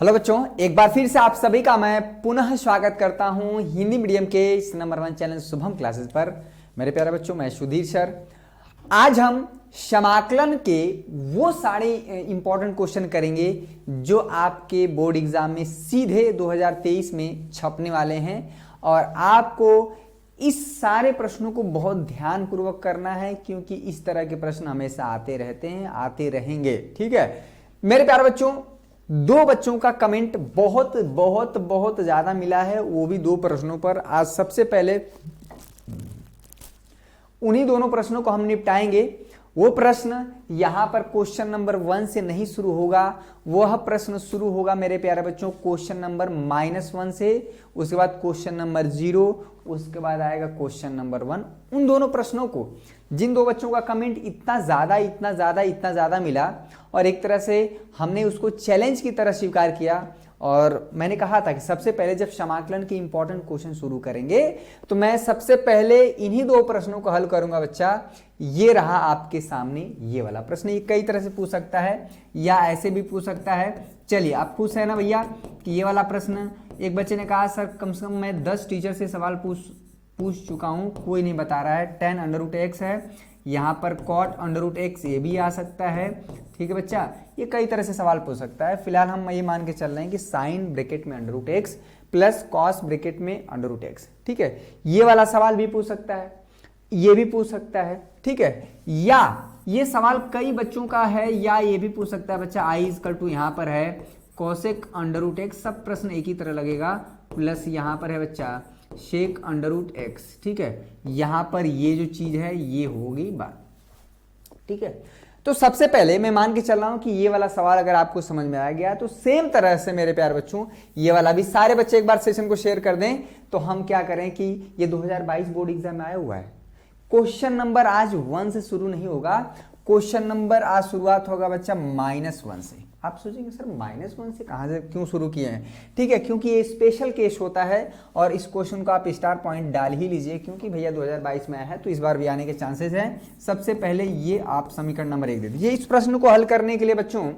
Hello बच्चों, एक बार फिर से आप सभी का मैं पुनः स्वागत करता हूं हिंदी मीडियम के इस नंबर 1 चैनल शुभम क्लासेस पर। मेरे प्यारे बच्चों, मैं सुधीर सर। आज हम समाकलन के वो सारे इंपॉर्टेंट क्वेश्चन करेंगे जो आपके बोर्ड एग्जाम में सीधे 2023 में छपने वाले हैं और आपको इस सारे प्रश्नों को बहुत ध्यान पूर्वक करना है, क्योंकि इस तरह के प्रश्न हमेशा आते रहते हैं, आते रहेंगे। ठीक है मेरे प्यारे बच्चों, दो बच्चों का कमेंट बहुत बहुत बहुत ज्यादा मिला है, वो भी दो प्रश्नों पर। आज सबसे पहले उन्हीं दोनों प्रश्नों को हम निपटाएंगे। वो प्रश्न यहां पर क्वेश्चन नंबर 1 से नहीं शुरू होगा, वह प्रश्न शुरू होगा मेरे प्यारे बच्चों क्वेश्चन नंबर -1 से, उसके बाद क्वेश्चन नंबर 0, उसके बाद आएगा क्वेश्चन नंबर 1। उन दोनों प्रश्नों को, जिन दो बच्चों का कमेंट इतना ज्यादा मिला और एक तरह से हमने उसको चैलेंज की तरह स्वीकार किया, और मैंने कहा था कि सबसे पहले जब समाकलन के इंपॉर्टेंट क्वेश्चन शुरू करेंगे तो मैं सबसे पहले इन्हीं दो प्रश्नों को हल करूंगा। बच्चा, ये रहा आपके सामने ये वाला प्रश्न। ये कई तरह से पूछ सकता है या ऐसे भी पूछ सकता है। चलिए, आप खुश है ना भैया कि ये वाला प्रश्न? एक बच्चे ने कहा सर कम से कम मैं 10 टीचर से सवाल पूछ चुका हूं, कोई नहीं बता रहा है। tan √x है, यहाँ पर cot √x ये भी आ सकता है। ठीक है बच्चा, ये कई तरह से सवाल पूछ सकता है। फिलहाल हम ये मान के चल रहे हैं कि साइन ब्रैकेट में √x प्लस कॉस ब्रैकेट में √x। ठीक है, ये वाला सवाल भी पूछ सकता है, ये भी पूछ सकता है। ठीक है, या ये सवाल कई बच्चों का है, या ये भी पूछ सकता है बच्चा i = यहाँ पर है cosec √x, सब प्रश्न एक ही तरह लगेगा, प्लस यहाँ पर है बच्चा शेक √x। ठीक है, यहां पर ये जो चीज है ये होगी बात। ठीक है, तो सबसे पहले मैं मान के चल रहा हूं कि ये वाला सवाल अगर आपको समझ में आ गया तो सेम तरह से मेरे प्यारे बच्चों ये वाला भी सारे बच्चे एक बार सेशन को शेयर कर दें। तो हम क्या करें कि ये 2022 बोर्ड एग्जाम में आया हुआ है। क्वेश्चन नंबर आज 1 से शुरू नहीं होगा, क्वेश्चन नंबर आज शुरुआत होगा बच्चा -1 से। आप सोचेंगे सर -1 से कहां से क्यों शुरू किए हैं? ठीक है, क्योंकि ये स्पेशल केस होता है और इस क्वेश्चन को आप स्टार पॉइंट डाल ही लीजिए, क्योंकि भैया 2022 में आया है तो इस बार भी आने के चांसेस हैं। सबसे पहले ये आप समीकरण नंबर 1 दे दीजिए। इस प्रश्न को हल करने के लिए बच्चों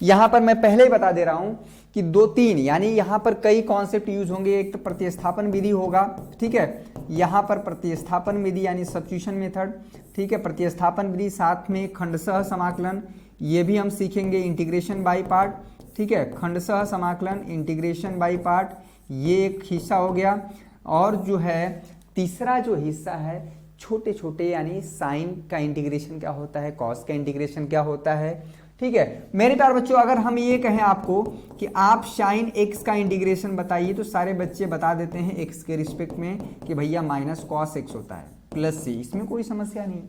यहां पर मैं पहले ही बता दे रहा हूं कि 2-3 यानी यहां पर कई कॉन्सेप्ट यूज होंगे। एक तो प्रतिस्थापन विधि होगा, ठीक है, यहां पर प्रतिस्थापन विधि यानी सब्स्टिट्यूशन मेथड। ठीक है, प्रतिस्थापन विधि, साथ में खंडशः समाकलन, ये भी हम सीखेंगे, इंटीग्रेशन बाय पार्ट। ठीक है, खंडशः समाकलन, इंटीग्रेशन बाय पार्ट, ये एक हिस्सा हो गया। और जो है तीसरा जो हिस्सा है छोटे छोटे यानी साइन का इंटीग्रेशन क्या होता है, कॉस का इंटीग्रेशन क्या होता है। ठीक है मेरे प्यारे बच्चों, अगर हम ये कहें आपको कि आप साइन x का इंटीग्रेशन बताइए तो सारे बच्चे बता देते हैं x के रिस्पेक्ट में कि भैया -cos x होता है प्लस c। इसमें कोई समस्या नहीं,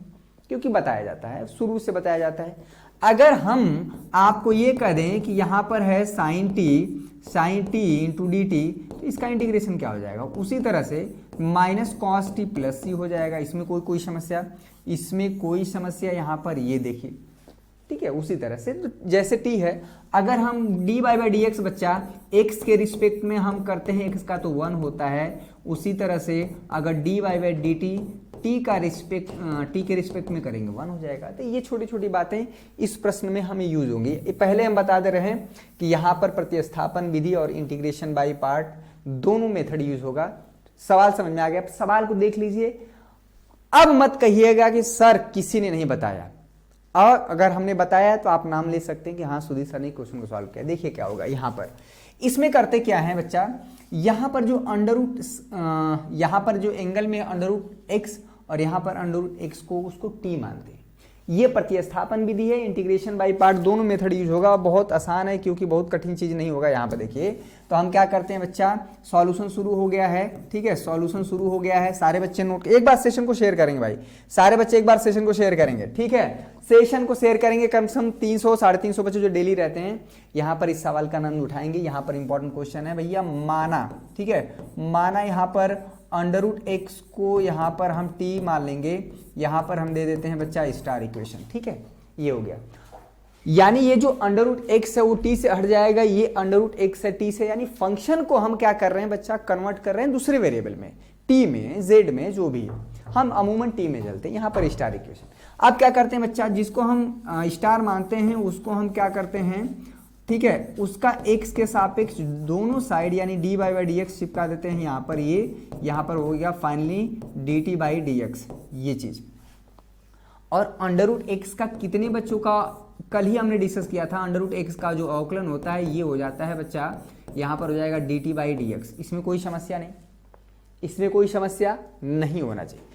क्योंकि बताया जाता है, शुरू से बताया जाता है। अगर हम आपको ये कह दें कि यहाँ पर है sin t × dt, तो इसका इंटीग्रेशन क्या हो जाएगा? उसी तरह से -cos t प्लस c हो जाएगा। इसमें कोई समस्या, इसमें कोई समस्या यहाँ पर, ये देखिए। ठीक है, उसी तरह से जैसे t है, अगर हम dy/dx बच्चा x के रिस्पेक्ट में हम करते हैं, x का तो 1 होता है, उसी तरह से अगर dy/dt t के रिस्पेक्ट में करेंगे 1 हो जाएगा। तो ये छोटी छोटी बातें इस प्रश्न में हमें यूज होंगी। पहले हम बता दे रहे हैं कि यहाँ पर प्रतिस्थापन विधि और इंटीग्रेशन बाय पार्ट दोनों मेथड यूज होगा। सवाल समझ में आ गया? सवाल को देख लीजिए, अब मत कहिएगा कि सर किसी ने नहीं बताया, और अगर हमने बताया तो आप नाम ले सकते हैं कि हाँ सुधीर सर ने क्वेश्चन को सॉल्व किया। देखिए क्या होगा यहाँ पर, इसमें करते क्या है बच्चा, यहाँ पर जो यहाँ पर जो एंगल में √x और यहाँ पर √x को उसको t मानते हैं। ये प्रतिस्थापन विधि है, इंटीग्रेशन बाय पार्ट दोनों मेथड यूज होगा। बहुत आसान है, क्योंकि बहुत कठिन चीज नहीं होगा। यहाँ पर देखिए, तो हम क्या करते हैं बच्चा, सॉल्यूशन शुरू हो गया है। ठीक है, सॉल्यूशन शुरू हो गया है। सारे बच्चे नोट, एक बार सेशन को शेयर करेंगे भाई, सारे बच्चे एक बार सेशन को शेयर करेंगे। ठीक है, सेशन को शेयर करेंगे, कम से कम 300-350 बच्चे जो डेली रहते हैं यहाँ पर इस सवाल का आनंद उठाएंगे। यहाँ पर इंपॉर्टेंट क्वेश्चन है भैया, माना, ठीक है, माना यहाँ पर √x को यहाँ पर हम t मान लेंगे, यहाँ पर हम दे देते हैं बच्चा स्टार इक्वेशन। ठीक है, ये हो गया, यानी ये जो √x है वो t से हट जाएगा, ये √x है t से, यानी फंक्शन को हम क्या कर रहे हैं बच्चा, कन्वर्ट कर रहे हैं दूसरे वेरिएबल में, t में, z में, जो भी है, हम अमूमन t में चलते हैं। यहाँ पर स्टार इक्वेशन। अब क्या करते हैं बच्चा, जिसको हम स्टार मानते हैं उसको हम क्या करते हैं, ठीक है, उसका x के सापेक्ष दोनों साइड यानी dy बाई डी एक्स चिपका देते हैं यहाँ पर, ये यहाँ पर हो गया finally dt by D x, ये चीज। और अंडर रूट एक्स का कितने बच्चों का कल ही हमने डिस्कस किया था, अंडर रूट एक्स का जो अवकलन होता है ये हो जाता है बच्चा, यहाँ पर हो जाएगा dt बाई डी एक्स। इसमें कोई समस्या नहीं, इसमें कोई समस्या नहीं होना चाहिए।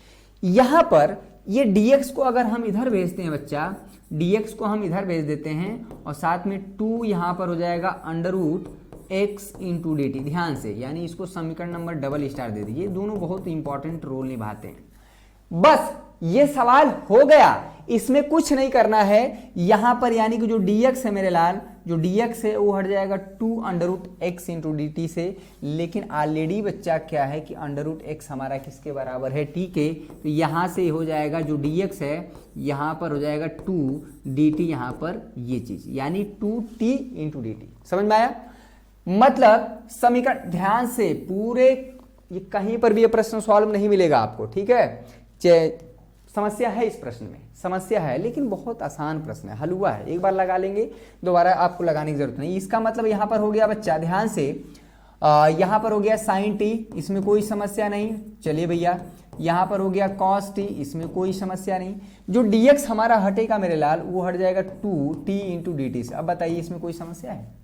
यहाँ पर ये dx को अगर हम इधर भेजते हैं बच्चा, dx को हम इधर भेज देते हैं और साथ में 2 यहाँ पर हो जाएगा under root x into d t, ध्यान से, यानी इसको समीकरण नंबर डबल स्टार दे दीजिए। दोनों बहुत इंपॉर्टेंट रोल निभाते हैं। बस ये सवाल हो गया, इसमें कुछ नहीं करना है यहाँ पर, यानी कि जो dx है मेरे लाल, जो dx है वो हट जाएगा 2 under root x into d t से। लेकिन ऑलरेडी बच्चा क्या है कि अंडर रूट एक्स हमारा किसके बराबर है, t के, तो यहाँ से हो जाएगा जो dx है यहाँ पर हो जाएगा 2 dt, यहाँ पर ये चीज यानी 2t इंटू डी टी। समझ में आया? मतलब समीकरण ध्यान से पूरे, ये कहीं पर भी ये प्रश्न सॉल्व नहीं मिलेगा आपको, ठीक है। समस्या है इस प्रश्न में, समस्या है, लेकिन बहुत आसान प्रश्न है, हलवा है, एक बार लगा लेंगे, दोबारा आपको लगाने की जरूरत नहीं। इसका मतलब यहाँ पर हो गया बच्चा, ध्यान से, यहाँ पर हो गया साइन टी, इसमें कोई समस्या नहीं। चलिए भैया, यहाँ पर हो गया कॉस टी, इसमें कोई समस्या नहीं। जो dx हमारा हटेगा मेरे लाल, वो हट जाएगा 2t इंटू डी टी से। अब बताइए इसमें कोई समस्या है?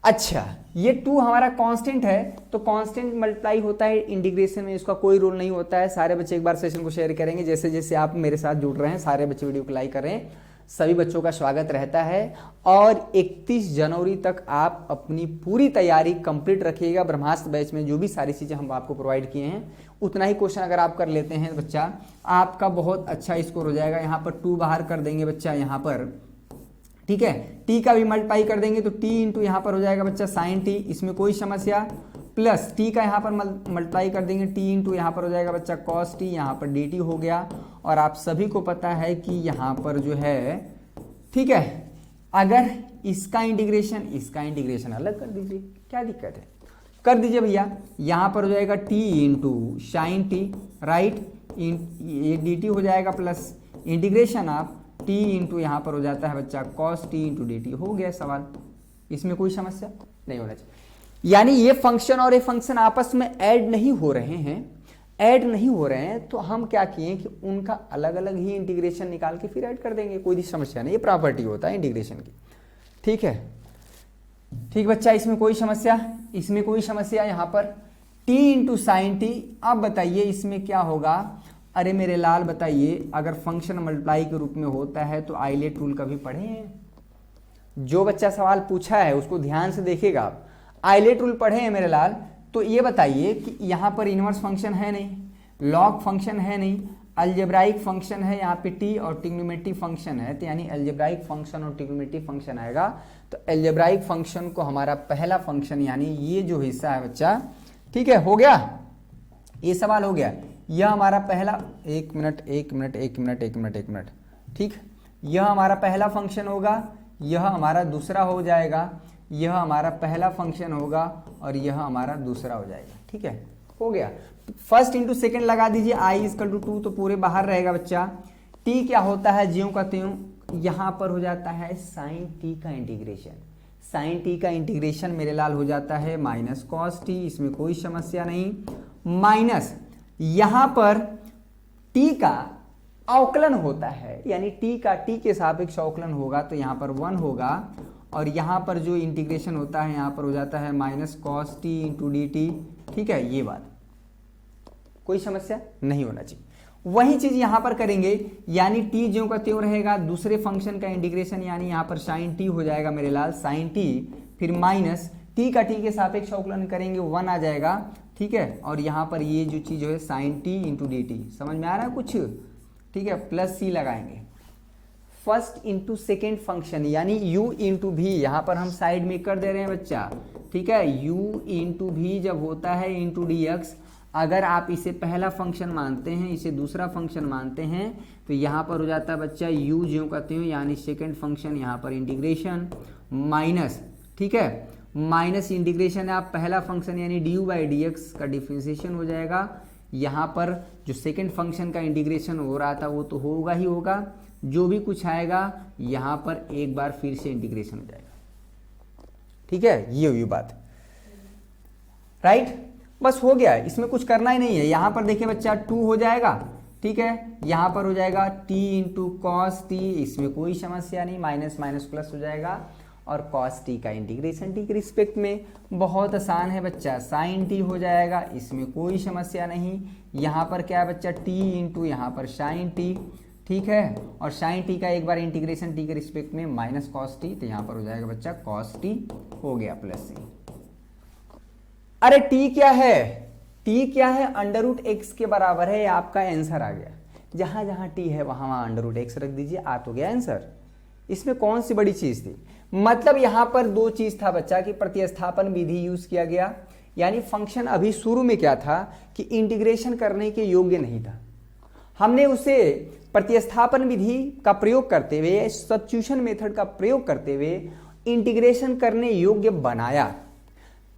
अच्छा, ये 2 हमारा कांस्टेंट है, तो कांस्टेंट मल्टीप्लाई होता है इंटीग्रेशन में, इसका कोई रोल नहीं होता है। सारे बच्चे एक बार सेशन को शेयर करेंगे, जैसे जैसे आप मेरे साथ जुड़ रहे हैं, सारे बच्चे वीडियो को लाइक कर रहे हैं, सभी बच्चों का स्वागत रहता है। और 31 जनवरी तक आप अपनी पूरी तैयारी कंप्लीट रखिएगा। ब्रह्मास्त्र बैच में जो भी सारी चीजें हम आपको प्रोवाइड किए हैं, उतना ही क्वेश्चन अगर आप कर लेते हैं बच्चा, आपका बहुत अच्छा स्कोर हो जाएगा। यहाँ पर 2 बाहर कर देंगे बच्चा, यहाँ पर, ठीक है, टी का भी मल्टीप्लाई कर देंगे तो टी इंटू यहाँ पर हो जाएगा बच्चा साइन टी, इसमें कोई समस्या, प्लस टी का यहाँ पर मल्टीप्लाई कर देंगे, टी इंटू यहाँ पर हो जाएगा बच्चा कॉस टी, यहाँ पर डी टी हो गया। और आप सभी को पता है कि यहाँ पर जो है, ठीक है, अगर इसका इंटीग्रेशन अलग कर दीजिए, क्या दिक्कत है, कर दीजिए भैया। यहाँ पर हो जाएगा T into sine T, right, ये डी टी हो जाएगा, प्लस इंटीग्रेशन आप टी इंटू यहाँ पर हो जाता है बच्चा cos T into d T. हो गया सवाल, इसमें कोई समस्या नहीं होना चाहिए। यानी ये फंक्शन और ये फंक्शन आपस में ऐड नहीं हो रहे हैं, तो हम क्या किए कि उनका अलग अलग ही इंटीग्रेशन निकाल के फिर ऐड कर देंगे, कोई भी समस्या नहीं। ये प्रॉपर्टी होता है इंटीग्रेशन की, ठीक है, ठीक बच्चा, इसमें कोई समस्या, यहाँ पर टी इंटू साइन टी। अब बताइए इसमें क्या होगा? अरे मेरे लाल बताइए, अगर फंक्शन मल्टीप्लाई के रूप में होता है तो आइलेट रूल कभी पढ़े हैं? जो बच्चा सवाल पूछा है उसको ध्यान से देखिएगा आप, आइलेट रूल पढ़े हैं मेरे लाल? तो ये बताइए कि यहाँ पर इनवर्स फंक्शन है नहीं, लॉग फंक्शन है नहीं, अलजेब्राइक फंक्शन है यहाँ पे टी, और ट्रिग्नोमेट्रिक फंक्शन है, तो यानी अलजेब्राइक फंक्शन और ट्रिग्नोमेट्रिक फंक्शन आएगा। तो अलजेब्राइक फंक्शन को हमारा पहला फंक्शन, यानी ये जो हिस्सा है बच्चा, ठीक है, हो गया, ये सवाल हो गया। यह हमारा पहला, एक मिनट, ठीक, यह हमारा पहला फंक्शन होगा, यह हमारा दूसरा हो जाएगा, यह हमारा पहला फंक्शन होगा और यह हमारा दूसरा हो जाएगा, ठीक है, हो गया। फर्स्ट इंटू सेकेंड लगा दीजिए, आई इक्वल टू 2, तो पूरे बाहर रहेगा बच्चा। टी क्या होता है, ज्यों का त्यों, यहाँ पर हो जाता है साइन टी का इंटीग्रेशन, साइन टी का इंटीग्रेशन मेरे लाल हो जाता है माइनस कॉस टी, इसमें कोई समस्या नहीं, माइनस यहां पर t का अवकलन होता है, यानी t का t के सापेक्ष अवकलन होगा, तो यहां पर 1 होगा, और यहां पर जो इंटीग्रेशन होता है यहां पर हो जाता है minus cos T into d t, ठीक है, ये बात, कोई समस्या नहीं होना चाहिए। वही चीज यहां पर करेंगे, यानी t ज्यों का त्यों रहेगा, दूसरे फंक्शन का इंटीग्रेशन, यानी यहां पर साइन टी हो जाएगा मेरे लाल, साइन टी, फिर माइनस t का t के सापेक्ष अवकलन करेंगे, 1 आ जाएगा, ठीक है, और यहाँ पर ये जो चीज है sine t into d t, समझ में आ रहा है कुछ, ठीक है, प्लस सी लगाएंगे। फर्स्ट इंटू सेकेंड फंक्शन, यानी u इंटू भी, यहाँ पर हम साइड में कर दे रहे हैं बच्चा, ठीक है, u इंटू भी जब होता है इंटू डी एक्स, अगर आप इसे पहला फंक्शन मानते हैं, इसे दूसरा फंक्शन मानते हैं, तो यहाँ पर हो जाता है बच्चा u ज्यों का त्यों, यानी सेकेंड फंक्शन, यहाँ पर इंटीग्रेशन माइनस, ठीक है, माइनस इंटीग्रेशन है आप पहला फंक्शन यानी D you by D x का डिफ्रेंसिएशन हो जाएगा। यहाँ पर जो सेकंड फंक्शन का इंटीग्रेशन हो रहा था वो तो होगा ही होगा, जो भी कुछ आएगा यहाँ पर एक बार फिर से इंटीग्रेशन हो जाएगा। ठीक है, ये हुई बात, राइट। बस हो गया, इसमें कुछ करना ही नहीं है। यहां पर देखिए बच्चा 2 हो जाएगा, ठीक है, यहां पर हो जाएगा t इंटू कॉस टी, इसमें कोई समस्या नहीं, माइनस माइनस प्लस हो जाएगा, और कॉस टी का इंटीग्रेशन टी के रिस्पेक्ट में बहुत आसान है बच्चा, साइन टी हो जाएगा, इसमें कोई समस्या नहीं। यहाँ पर क्या है बच्चा, टी इंटू यहाँ पर साइन टी, ठीक है, और साइन टी का एक बार इंटीग्रेशन टी के रिस्पेक्ट में माइनस कॉस टी, तो यहाँ पर हो जाएगा बच्चा कॉस टी हो गया प्लस सी। अरे टी क्या है, टी क्या है, अंडर रूट एक्स के बराबर है, आपका आंसर आ गया। जहां जहां टी है वहां वहां अंडर रूट एक्स रख दीजिए, आ तो गया आंसर। इसमें कौन सी बड़ी चीज थी, मतलब यहां पर दो चीज था बच्चा कि प्रतिस्थापन विधि यूज किया गया, यानी फंक्शन अभी शुरू में क्या था कि इंटीग्रेशन करने के योग्य नहीं था, हमने उसे प्रतिस्थापन विधि का प्रयोग करते हुए, सब्स्टिट्यूशन मेथड का प्रयोग करते हुए इंटीग्रेशन करने योग्य बनाया।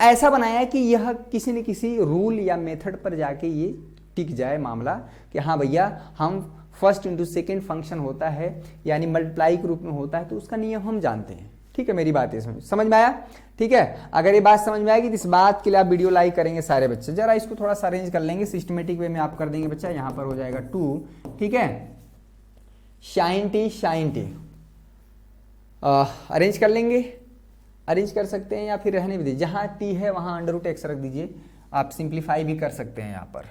ऐसा बनाया कि यह किसी न किसी रूल या मेथड पर जाके ये टिक जाए मामला कि हाँ भैया हम फर्स्ट इंटू सेकेंड फंक्शन होता है यानी मल्टीप्लाई के रूप में होता है, तो उसका नियम हम जानते हैं। ठीक है, मेरी बात है समझ में आया? ठीक है, अगर ये बात समझ में आएगी तो इस बात के लिए आप वीडियो लाइक करेंगे सारे बच्चे। जरा इसको थोड़ा सा अरेंज कर लेंगे सिस्टमेटिक वे में, आप कर देंगे बच्चा। यहाँ पर हो जाएगा 2, ठीक है, साइन टी अरेंज कर लेंगे, अरेंज कर सकते हैं या फिर रहने भी दीजिए। जहाँ टी है वहाँ अंडर रूट एक्स रख दीजिए। आप सिंप्लीफाई भी कर सकते हैं, यहाँ पर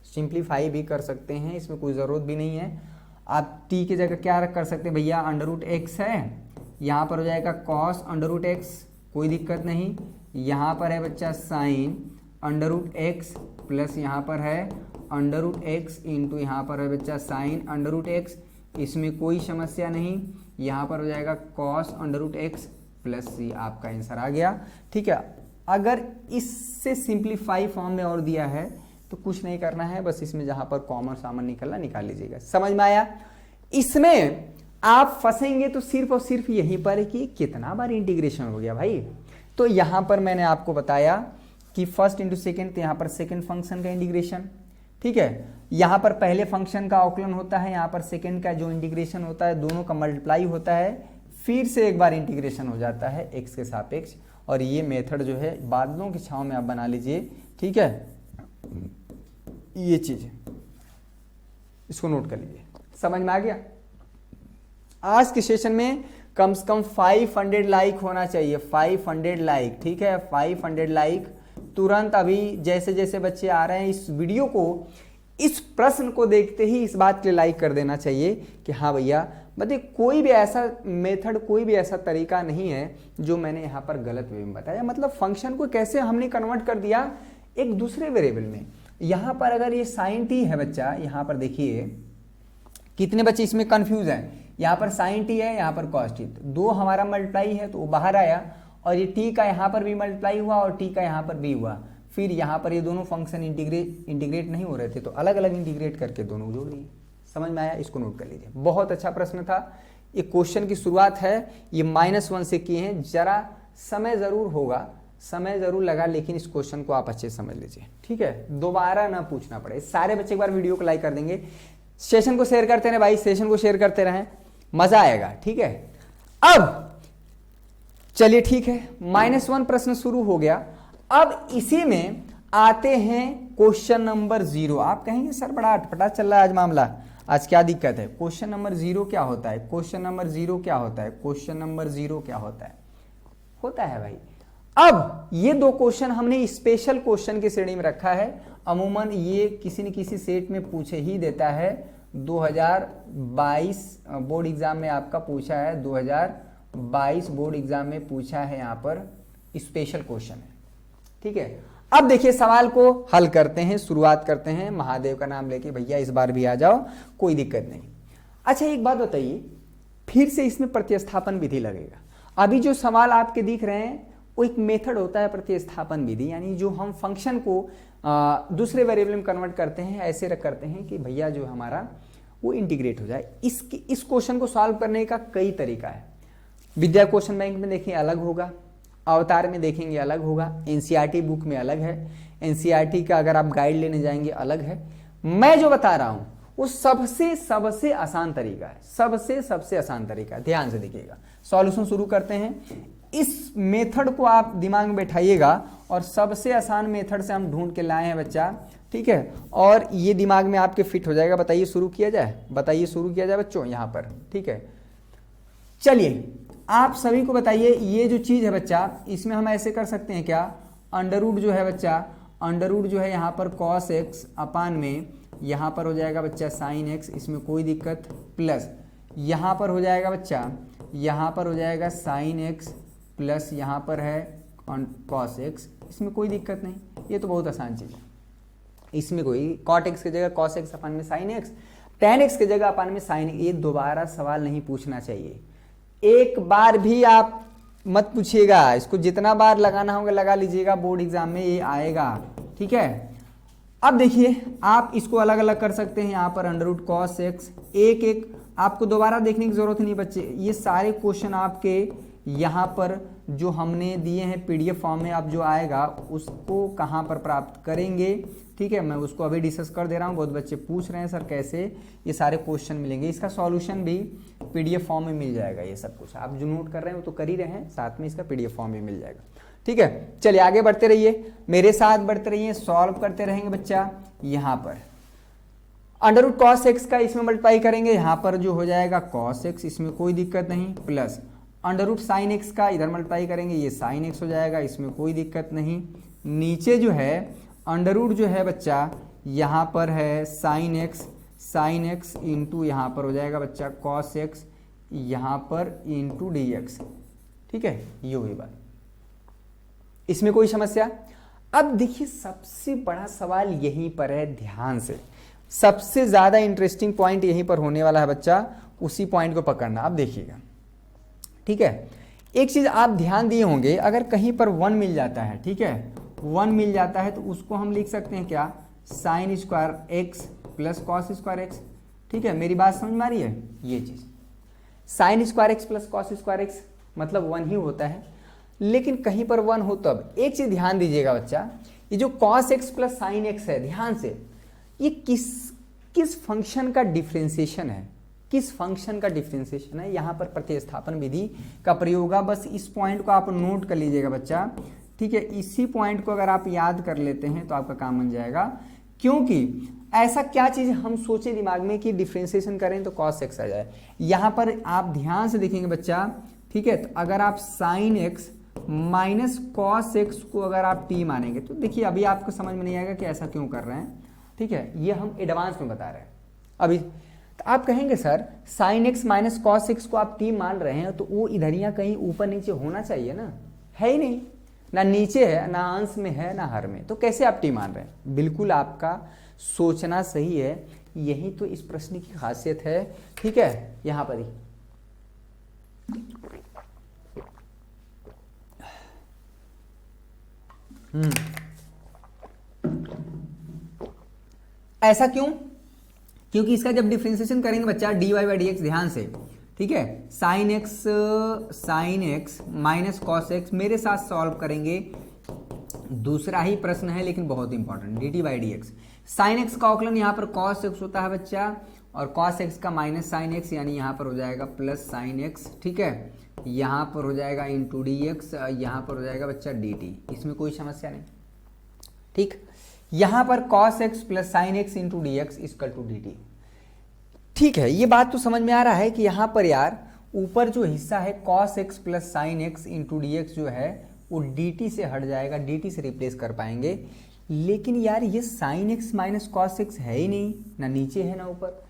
सिंप्लीफाई भी कर सकते हैं, इसमें कोई ज़रूरत भी नहीं है। आप टी की जगह क्या कर सकते हैं भैया, अंडर रूट एक्स है, यहाँ पर हो जाएगा कॉस अंडर रूट एक्स, कोई दिक्कत नहीं। यहाँ पर है बच्चा sine under root x plus यहाँ पर है अंडर रूट एक्स इंटू यहाँ पर है बच्चा साइन अंडर रूट एक्स, इसमें कोई समस्या नहीं। यहाँ पर हो जाएगा cos under root x plus c, आपका आंसर आ गया। ठीक है, अगर इससे सिंप्लीफाई फॉर्म में और दिया है तो कुछ नहीं करना है, बस इसमें जहां पर कॉमन सामान निकलना निकाल लीजिएगा। समझ में आया? इसमें आप फंसेंगे तो सिर्फ और सिर्फ यहीं पर कि कितना बार इंटीग्रेशन हो गया भाई। तो यहां पर मैंने आपको बताया कि फर्स्ट इंटू सेकेंड, तो यहां पर सेकेंड फंक्शन का इंटीग्रेशन, ठीक है, यहां पर पहले फंक्शन का अवकलन होता है, यहां पर सेकेंड का जो इंटीग्रेशन होता है दोनों का मल्टीप्लाई होता है, फिर से एक बार इंटीग्रेशन हो जाता है एक्स के सापेक्ष। और ये मेथड जो है बादलों की छांव में आप बना लीजिए, ठीक है, ये चीज इसको नोट कर लीजिए। समझ में आ गया? आज के सेशन में कम से कम 500 लाइक होना चाहिए, 500 लाइक, ठीक है, 500 लाइक तुरंत अभी जैसे जैसे बच्चे आ रहे हैं इस वीडियो को, इस प्रश्न को देखते ही इस बात के लिए लाइक कर देना चाहिए कि हाँ भैया, मतलब कोई भी ऐसा मेथड, कोई भी ऐसा तरीका नहीं है जो मैंने यहाँ पर गलत वे में बताया। मतलब फंक्शन को कैसे हमने कन्वर्ट कर दिया एक दूसरे वेरिएबल में। यहाँ पर अगर ये साइन टी है बच्चा, यहाँ पर देखिए कितने बच्चे इसमें कंफ्यूज हैं। यहाँ पर साइन टी है, यहाँ पर कॉस टी, दो हमारा मल्टीप्लाई है तो वो बाहर आया, और ये टी का यहाँ पर भी मल्टीप्लाई हुआ और टी का यहाँ पर भी हुआ। फिर यहाँ पर ये दोनों फंक्शन इंटीग्रेट नहीं हो रहे थे तो अलग अलग इंटीग्रेट करके दोनों जोड़ दिए। समझ में आया? इसको नोट कर लीजिए। बहुत अच्छा प्रश्न था, ये क्वेश्चन की शुरुआत है, ये -1 से किए हैं, जरा समय जरूर होगा, समय जरूर लगा, लेकिन इस क्वेश्चन को आप अच्छे से समझ लीजिए, ठीक है, दोबारा ना पूछना पड़े। सारे बच्चे एक बार वीडियो को लाइक कर देंगे, सेशन को शेयर करते रहे भाई, सेशन को शेयर करते रहें, मजा आएगा, ठीक है। अब चलिए ठीक है, -1 प्रश्न शुरू हो गया। अब इसी में आते हैं क्वेश्चन नंबर 0। आप कहेंगे सर बड़ा अटपटा चल रहा है आज मामला, आज क्या दिक्कत है? क्वेश्चन नंबर 0 क्या होता है? क्वेश्चन नंबर 0 क्या होता है? क्वेश्चन नंबर 0 क्या होता है? होता है भाई। अब ये दो क्वेश्चन हमने स्पेशल क्वेश्चन की श्रेणी में रखा है। अमूमन ये किसी न किसी सेट में पूछे ही देता है। 2022 बोर्ड एग्जाम में आपका पूछा है, 2022 बोर्ड एग्जाम में पूछा है, यहाँ पर स्पेशल क्वेश्चन है, ठीक है। अब देखिए सवाल को हल करते हैं, शुरुआत करते हैं, महादेव का नाम लेके भैया इस बार भी आ जाओ, कोई दिक्कत नहीं। अच्छा एक बात बताइए, फिर से इसमें प्रतिस्थापन विधि लगेगा। अभी जो सवाल आपके दिख रहे हैं वो एक मेथड होता है प्रतिस्थापन विधि, यानी जो हम फंक्शन को दूसरे वेरिएबल में कन्वर्ट करते हैं, ऐसे करते हैं कि भैया जो हमारा वो इंटीग्रेट हो जाए। इस क्वेश्चन को सॉल्व करने का कई तरीका है। विद्या क्वेश्चन बैंक में देखिए अलग होगा, अवतार में देखेंगे अलग होगा, एनसीईआरटी बुक में अलग है, एनसीईआरटी का अगर आप गाइड लेने जाएंगे अलग है। मैं जो बता रहा हूं वो सबसे आसान तरीका है, सबसे आसान तरीका है। ध्यान से देखिएगा, सॉल्यूशन शुरू करते हैं। इस मेथड को आप दिमाग में बैठाइएगा और सबसे आसान मेथड से हम ढूंढ के लाए हैं बच्चा, ठीक है, और ये दिमाग में आपके फिट हो जाएगा। बताइए शुरू किया जाए, बताइए शुरू किया जाए बच्चों यहाँ पर, ठीक है। चलिए आप सभी को बताइए, ये जो चीज है बच्चा, इसमें हम ऐसे कर सकते हैं क्या, अंडर रूट जो है बच्चा, अंडर रूट जो है यहाँ पर कॉस एक्स अपान में यहाँ पर हो जाएगा बच्चा साइन एक्स, इसमें कोई दिक्कत, प्लस यहाँ पर हो जाएगा बच्चा, यहाँ पर हो जाएगा साइन एक्स प्लस यहाँ पर है कॉस एक्स, इसमें कोई दिक्कत नहीं, ये तो बहुत आसान चीज़ है। इसमें कोई कॉट एक्स की जगह कॉस एक्स अपान में साइन एक्स, टेन एक्स की जगह अपान में साइन, ये दोबारा सवाल नहीं पूछना चाहिए। एक बार भी आप मत पूछिएगा, इसको जितना बार लगाना होगा लगा लीजिएगा, बोर्ड एग्जाम में ये आएगा, ठीक है। अब देखिए आप इसको अलग अलग कर सकते हैं, यहाँ पर अंडर रूट कॉस एक्स, एक एक आपको दोबारा देखने की जरूरत नहीं बच्चे, ये सारे क्वेश्चन आपके यहाँ पर जो हमने दिए हैं पीडीएफ फॉर्म में, अब जो आएगा उसको कहाँ पर प्राप्त करेंगे, ठीक है, मैं उसको अभी डिस्कस कर दे रहा हूँ। बहुत बच्चे पूछ रहे हैं सर कैसे ये सारे क्वेश्चन मिलेंगे, इसका सॉल्यूशन भी पीडीएफ फॉर्म में मिल जाएगा। ये सब कुछ आप जो नोट कर रहे हैं वो तो कर ही रहे हैं, साथ में इसका पीडीएफ फॉर्म भी मिल जाएगा, ठीक है। चलिए आगे बढ़ते रहिए, मेरे साथ बढ़ते रहिए, सॉल्व करते रहेंगे बच्चा। यहाँ पर अंडर रूट कॉस एक्स का इसमें मल्टीप्लाई करेंगे, यहाँ पर जो हो जाएगा कॉस एक्स, इसमें कोई दिक्कत नहीं, plus under root sine x का इधर मल्टीप्लाई करेंगे, ये साइन एक्स हो जाएगा, इसमें कोई दिक्कत नहीं। नीचे जो है अंडर रूट जो है बच्चा, यहाँ पर है साइन एक्स इंटू यहाँ पर हो जाएगा बच्चा कॉस एक्स, यहाँ पर इंटू डी एक्स, ठीक है, ये हुई बात। इसमें कोई समस्या? अब देखिए सबसे बड़ा सवाल यहीं पर है, ध्यान से, सबसे ज्यादा इंटरेस्टिंग पॉइंट यहीं पर होने वाला है बच्चा, उसी पॉइंट को पकड़ना। अब देखिएगा, ठीक है, एक चीज आप ध्यान दिए होंगे, अगर कहीं पर 1 मिल जाता है, ठीक है, 1 मिल जाता है तो उसको हम लिख सकते हैं क्या, sine square x plus cos square x, ठीक है, मेरी बात समझ में आ रही है। ये चीज sine square x plus cos square x मतलब 1 ही होता है, लेकिन कहीं पर 1 हो तब एक चीज ध्यान दीजिएगा बच्चा, ये जो cos x plus sine x है, ध्यान से, ये किस फंक्शन का डिफरेंशिएशन है, किस फंक्शन का डिफरेंशिएशन है, यहाँ पर प्रतिस्थापन विधि का प्रयोग होगा। बस इस पॉइंट को आप नोट कर लीजिएगा बच्चा, ठीक है, इसी पॉइंट को अगर आप याद कर लेते हैं तो आपका काम बन जाएगा। क्योंकि ऐसा क्या चीज हम सोचे दिमाग में कि डिफरेंशिएशन करें तो कॉस एक्स आ जाए, यहाँ पर आप ध्यान से देखेंगे बच्चा, ठीक है, तो अगर आप sine x minus cos x को अगर आप टी मानेंगे तो देखिए अभी आपको समझ में नहीं आएगा कि ऐसा क्यों कर रहे हैं, ठीक है, ये हम एडवांस में बता रहे हैं अभी। तो आप कहेंगे sir sine x minus cos x को आप टी मान रहे हैं तो वो इधरिया कहीं ऊपर नीचे होना चाहिए ना, है ही नहीं, ना नीचे है, ना अंश में है, ना हर में, तो कैसे आप टी मान रहे हैं? बिल्कुल आपका सोचना सही है, यही तो इस प्रश्न की खासियत है, ठीक है। यहां पर ही ऐसा क्यों? क्योंकि इसका जब डिफरेंशिएशन करेंगे बच्चा dy बाई डी एक्स, ध्यान से, ठीक है, sine x minus cos x, मेरे साथ सॉल्व करेंगे, दूसरा ही प्रश्न है लेकिन बहुत important, dt by D x, sign x का अवकलन यहाँ पर कॉस एक्स होता है बच्चा, और कॉस एक्स का माइनस साइन एक्स, यानी यहाँ पर हो जाएगा प्लस साइन एक्स, ठीक है, यहाँ पर हो जाएगा इंटू डी एक्स, यहाँ पर हो जाएगा बच्चा डी टी, इसमें कोई समस्या नहीं, ठीक। यहाँ पर cos x plus sine x into d x equal to d t, ठीक है, ये बात तो समझ में आ रहा है कि यहाँ पर यार ऊपर जो हिस्सा है cos x plus sine x into d x जो है वो dt से हट जाएगा, dt से रिप्लेस कर पाएंगे, लेकिन यार ये sine x minus cos x है ही नहीं, ना नीचे है ना ऊपर।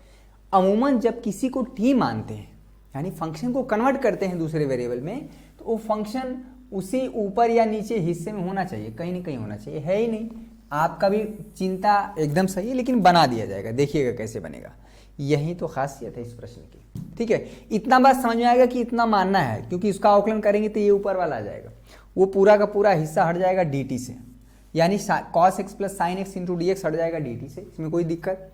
अमूमन जब किसी को t मानते हैं, यानी फंक्शन को कन्वर्ट करते हैं दूसरे वेरिएबल में, तो वो फंक्शन उसी ऊपर या नीचे हिस्से में होना चाहिए, कहीं ना कहीं होना चाहिए, है ही नहीं। आपका भी चिंता एकदम सही है, लेकिन बना दिया जाएगा, देखिएगा कैसे बनेगा, यही तो खासियत है इस प्रश्न की, ठीक है। इतना बात समझ में आएगा कि इतना मानना है, क्योंकि इसका अवकलन करेंगे तो ये ऊपर वाला आ जाएगा, वो पूरा का पूरा हिस्सा हट जाएगा dt से, यानी cos x plus sine x into d x हट जाएगा dt से, इसमें कोई दिक्कत।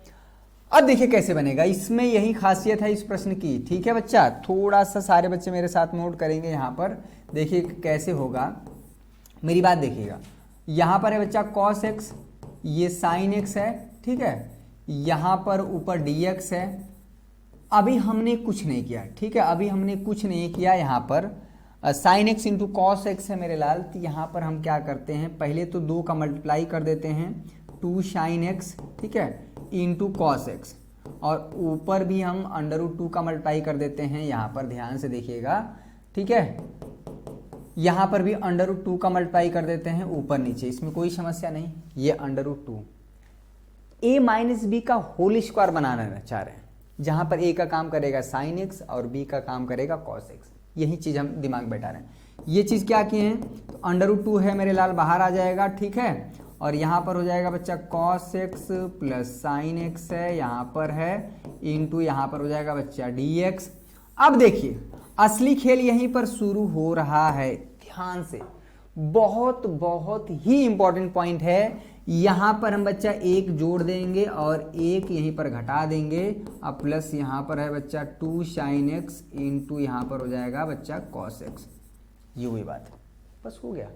अब देखिए कैसे बनेगा, इसमें यही खासियत है इस प्रश्न की, ठीक है बच्चा, थोड़ा सा सारे बच्चे मेरे साथ नोट करेंगे, यहाँ पर देखिए कैसे होगा, मेरी बात देखिएगा। यहाँ पर है बच्चा cos x, ये sin x है, ठीक है, यहाँ पर ऊपर dx है, अभी हमने कुछ नहीं किया, ठीक है, अभी हमने कुछ नहीं किया, यहाँ पर sign x into cos x है मेरे लाल, तो यहाँ पर हम क्या करते हैं, पहले तो 2 का मल्टीप्लाई कर देते हैं 2 साइन एक्स, ठीक है, इंटू कॉस एक्स, और ऊपर भी हम √2 का मल्टीप्लाई कर देते हैं, यहाँ पर ध्यान से देखिएगा, ठीक है, यहाँ पर भी √2 का मल्टीप्लाई कर देते हैं ऊपर नीचे, इसमें कोई समस्या नहीं। ये √2 a माइनस बी का होल स्क्वायर बनाना चाह रहे हैं, जहाँ पर a का काम करेगा साइन एक्स और b का काम करेगा कॉस एक्स, यही चीज़ हम दिमाग बैठा रहे हैं। ये चीज़ क्या किए हैं, तो √2 है मेरे लाल, बाहर आ जाएगा, ठीक है, और यहाँ पर हो जाएगा बच्चा cos x plus sine x है, यहाँ पर है, इंटू यहाँ पर हो जाएगा बच्चा dx। अब देखिए असली खेल यहीं पर शुरू हो रहा है, ध्यान से, बहुत बहुत ही इंपॉर्टेंट पॉइंट है। यहाँ पर हम बच्चा 1 जोड़ देंगे और 1 यहीं पर घटा देंगे, अब प्लस यहाँ पर है बच्चा 2 साइन एक्स इंटू यहाँ पर हो जाएगा बच्चा कॉस एक्स। ये हुई बात, बस हो गया,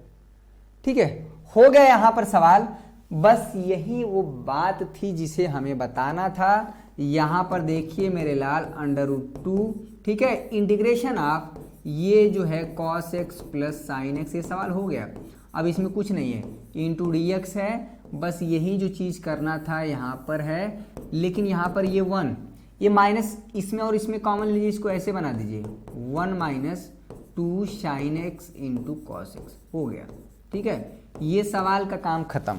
ठीक है, हो गया यहाँ पर सवाल। बस यही वो बात थी जिसे हमें बताना था। यहाँ पर देखिए मेरे लाल √2, ठीक है, इंटीग्रेशन ऑफ ये जो है cos x plus sine x, ये सवाल हो गया। अब इसमें कुछ नहीं है, इंटू dx है, बस यही जो चीज़ करना था यहाँ पर है, लेकिन यहाँ पर ये 1, ये माइनस इसमें और इसमें कॉमन लीजिए, इसको ऐसे बना दीजिए 1 minus 2 sign x into cos x, हो गया, ठीक है, ये सवाल का काम खत्म।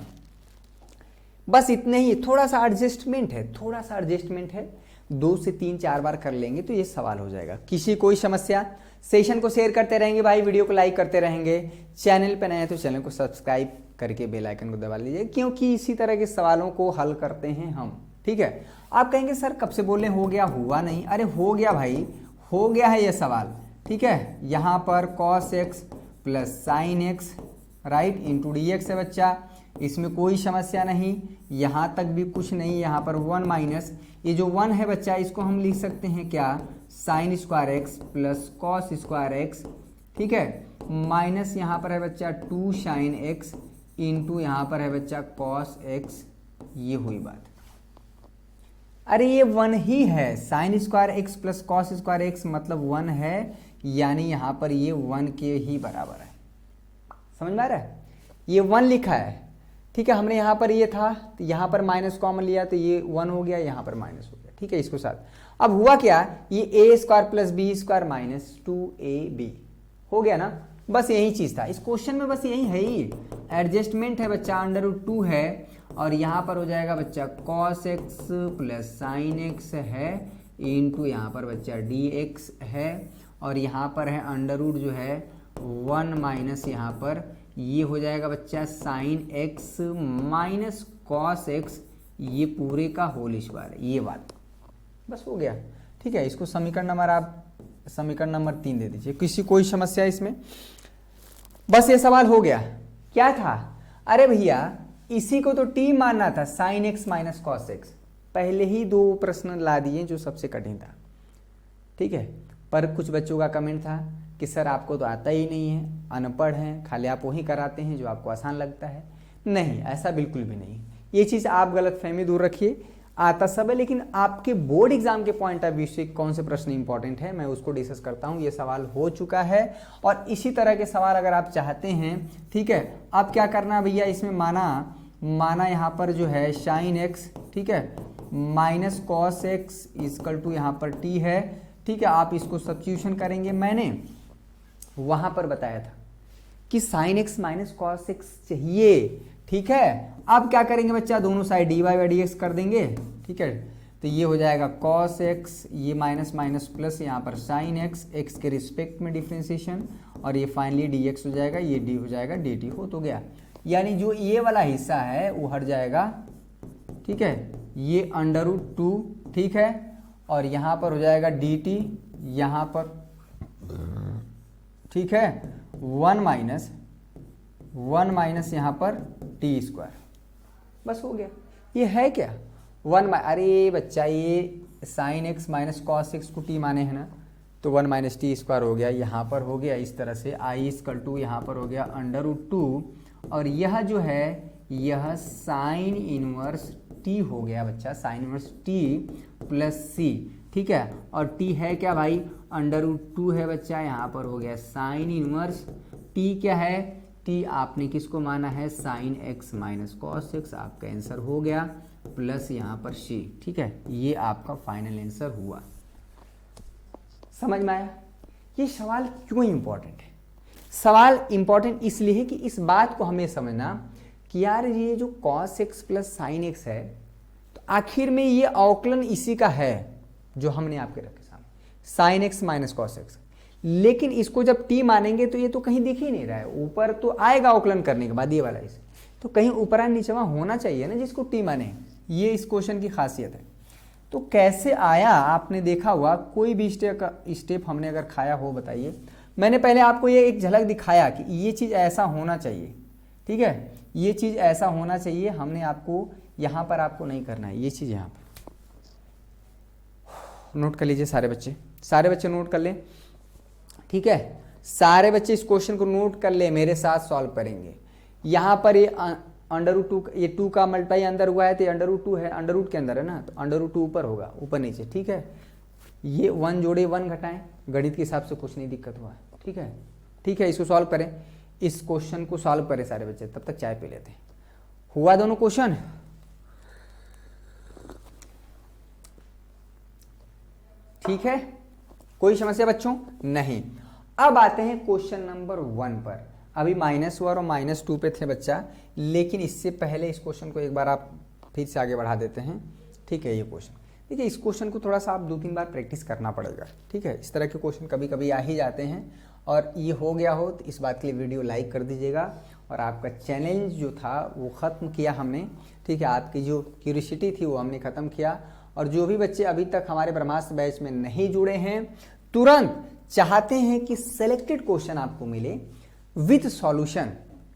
बस इतने ही, थोड़ा सा एडजस्टमेंट है, थोड़ा सा एडजस्टमेंट है, 2 से 3-4 बार कर लेंगे तो ये सवाल हो जाएगा। किसी कोई समस्या, सेशन को शेयर करते रहेंगे भाई, वीडियो को लाइक करते रहेंगे, चैनल पे नए हैं तो चैनल को सब्सक्राइब करके बेल आइकन को दबा लीजिए, क्योंकि इसी तरह के सवालों को हल करते हैं हम, ठीक है। आप कहेंगे सर कब से बोल रहे हैं हो गया, हुआ नहीं, अरे हो गया भाई, हो गया है ये सवाल, ठीक है। यहाँ पर cos x plus sine x right into dx है बच्चा, इसमें कोई समस्या नहीं, यहाँ तक भी कुछ नहीं। यहाँ पर 1 माइनस ये जो 1 है बच्चा, इसको हम लिख सकते हैं क्या, sine square x plus cos square x, ठीक है, माइनस यहाँ पर है बच्चा 2 साइन एक्स इंटू यहाँ पर है बच्चा कॉस एक्स। ये हुई बात, अरे ये 1 ही है, sine square x plus cos square x मतलब 1 है, यानी यहाँ पर ये 1 के ही बराबर है, समझ में आ रहा है, ये 1 लिखा है, ठीक है। हमने यहाँ पर ये था तो यहाँ पर माइनस कॉमन लिया तो ये 1 हो गया, यहाँ पर माइनस हो गया, ठीक है, इसको साथ। अब हुआ क्या, ये a square plus b square minus 2ab हो गया ना, बस यही चीज़ था इस क्वेश्चन में, बस यही है ही, एडजस्टमेंट है बच्चा, √2 है और यहाँ पर हो जाएगा बच्चा cos x plus sine x है इंटू यहाँ पर बच्चा dx है, और यहाँ पर है अंडर जो है 1 माइनस यहाँ पर ये हो जाएगा बच्चा sine x minus cos x, ये पूरे का होल स्क्वायर है, ये बात बस हो गया, ठीक है। इसको समीकरण नंबर आप समीकरण नंबर 3 दे दीजिए, किसी कोई समस्या इसमें, बस ये सवाल हो गया। क्या था, अरे भैया इसी को तो t मानना था, sine x minus cos x, पहले ही 2 प्रश्न ला दिए जो सबसे कठिन था, ठीक है। पर कुछ बच्चों का कमेंट था कि सर आपको तो आता ही नहीं है, अनपढ़ हैं, खाली आप वही कराते हैं जो आपको आसान लगता है। नहीं, ऐसा बिल्कुल भी नहीं, ये चीज़ आप गलतफहमी दूर रखिए, आता सब है, लेकिन आपके बोर्ड एग्जाम के पॉइंट ऑफ व्यू से कौन से प्रश्न इंपॉर्टेंट है मैं उसको डिस्कस करता हूँ। ये सवाल हो चुका है और इसी तरह के सवाल अगर आप चाहते हैं, ठीक है, आप क्या करना भैया, इसमें माना यहाँ पर जो है साइन एक्स, ठीक है, minus cos x equal to यहाँ पर t है, ठीक है, आप इसको सब्स्टिट्यूशन करेंगे। मैंने वहां पर बताया था कि sine x minus cos x चाहिए, ठीक है। अब क्या करेंगे बच्चा, दोनों साइड dy/dx कर देंगे, ठीक है, तो ये हो जाएगा cos x, ये माइनस माइनस प्लस यहाँ पर साइन एक्स, एक्स के रिस्पेक्ट में डिफ्रेंसिएशन, और ये फाइनली dx हो जाएगा, ये d हो जाएगा dt, हो तो गया, यानी जो ये वाला हिस्सा है वो हट जाएगा, ठीक है, ये √2, ठीक है, और यहाँ पर हो जाएगा dt, यहाँ पर, ठीक है, 1 माइनस यहाँ पर t स्क्वायर, बस हो गया। ये है क्या, अरे बच्चा ये sine x minus cos x को t माने है ना, तो 1 माइनस टी स्क्वायर हो गया, यहाँ पर हो गया इस तरह से, i इक्वल टू यहाँ पर हो गया √2, और यह जो है यह साइन इनवर्स t हो गया बच्चा, sine inverse t plus c, ठीक है, और टी है क्या भाई, √2 है बच्चा, यहाँ पर हो गया साइन इनवर्स। टी क्या है, टी आपने किसको माना है, sine x minus cos x, आपका आंसर हो गया, प्लस यहाँ पर सी। ठीक है, ये आपका फाइनल आंसर हुआ। समझ में आया? ये सवाल क्यों इंपॉर्टेंट है? सवाल इंपॉर्टेंट इसलिए है कि इस बात को हमें समझना कि यार ये जो cos x plus sine x है, तो आखिर में ये अवकलन इसी का है जो हमने आपके रखे सामने, sine x minus cos x. लेकिन इसको जब t मानेंगे तो ये तो कहीं दिख ही नहीं रहा है, ऊपर तो आएगा अवकलन करने के बाद ये वाला, इसे तो कहीं ऊपरा नीचवा होना चाहिए ना जिसको t माने। ये इस क्वेश्चन की खासियत है। तो कैसे आया आपने देखा हुआ, कोई भी स्टेप हमने अगर खाया हो बताइए। मैंने पहले आपको ये एक झलक दिखाया कि ये चीज़ ऐसा होना चाहिए, ठीक है, ये चीज़ ऐसा होना चाहिए। हमने आपको यहाँ पर आपको नहीं करना है, ये चीज़ यहाँ पर नोट कर लीजिए सारे बच्चे नोट कर लें, ठीक है। सारे बच्चे इस क्वेश्चन को नोट कर ले, मेरे साथ सॉल्व करेंगे। यहाँ पर ये √2, ये 2 का मल्टीप्लाई अंदर हुआ है तो √2 है, अंडर के अंदर है ना, तो √2 ऊपर होगा, ऊपर नीचे, ठीक है। ये 1 जोड़े 1 घटाएं, गणित के हिसाब से कुछ नहीं दिक्कत हुआ, ठीक है, ठीक है। इसको सॉल्व करें, इस क्वेश्चन को सॉल्व करें सारे बच्चे, तब तक चाय पी लेते हैं। हुआ दोनों क्वेश्चन? ठीक है, कोई समस्या बच्चों? नहीं। अब आते हैं क्वेश्चन नंबर 1 पर। अभी -1 और -2 पे थे बच्चा, लेकिन इससे पहले इस क्वेश्चन को एक बार आप फिर से आगे बढ़ा देते हैं, ठीक है। ये क्वेश्चन देखिए, इस क्वेश्चन को थोड़ा सा आप 2-3 बार प्रैक्टिस करना पड़ेगा, ठीक है। इस तरह के क्वेश्चन कभी कभी आ ही जाते हैं, और ये हो गया हो तो इस बात के लिए वीडियो लाइक कर दीजिएगा। और आपका चैलेंज जो था वो ख़त्म किया हमने, ठीक है। आपकी जो क्यूरियोसिटी थी वो हमने ख़त्म किया। और जो भी बच्चे अभी तक हमारे ब्रह्मास्त्र बैच में नहीं जुड़े हैं, तुरंत चाहते हैं कि सेलेक्टेड क्वेश्चन आपको मिले विद सॉल्यूशन,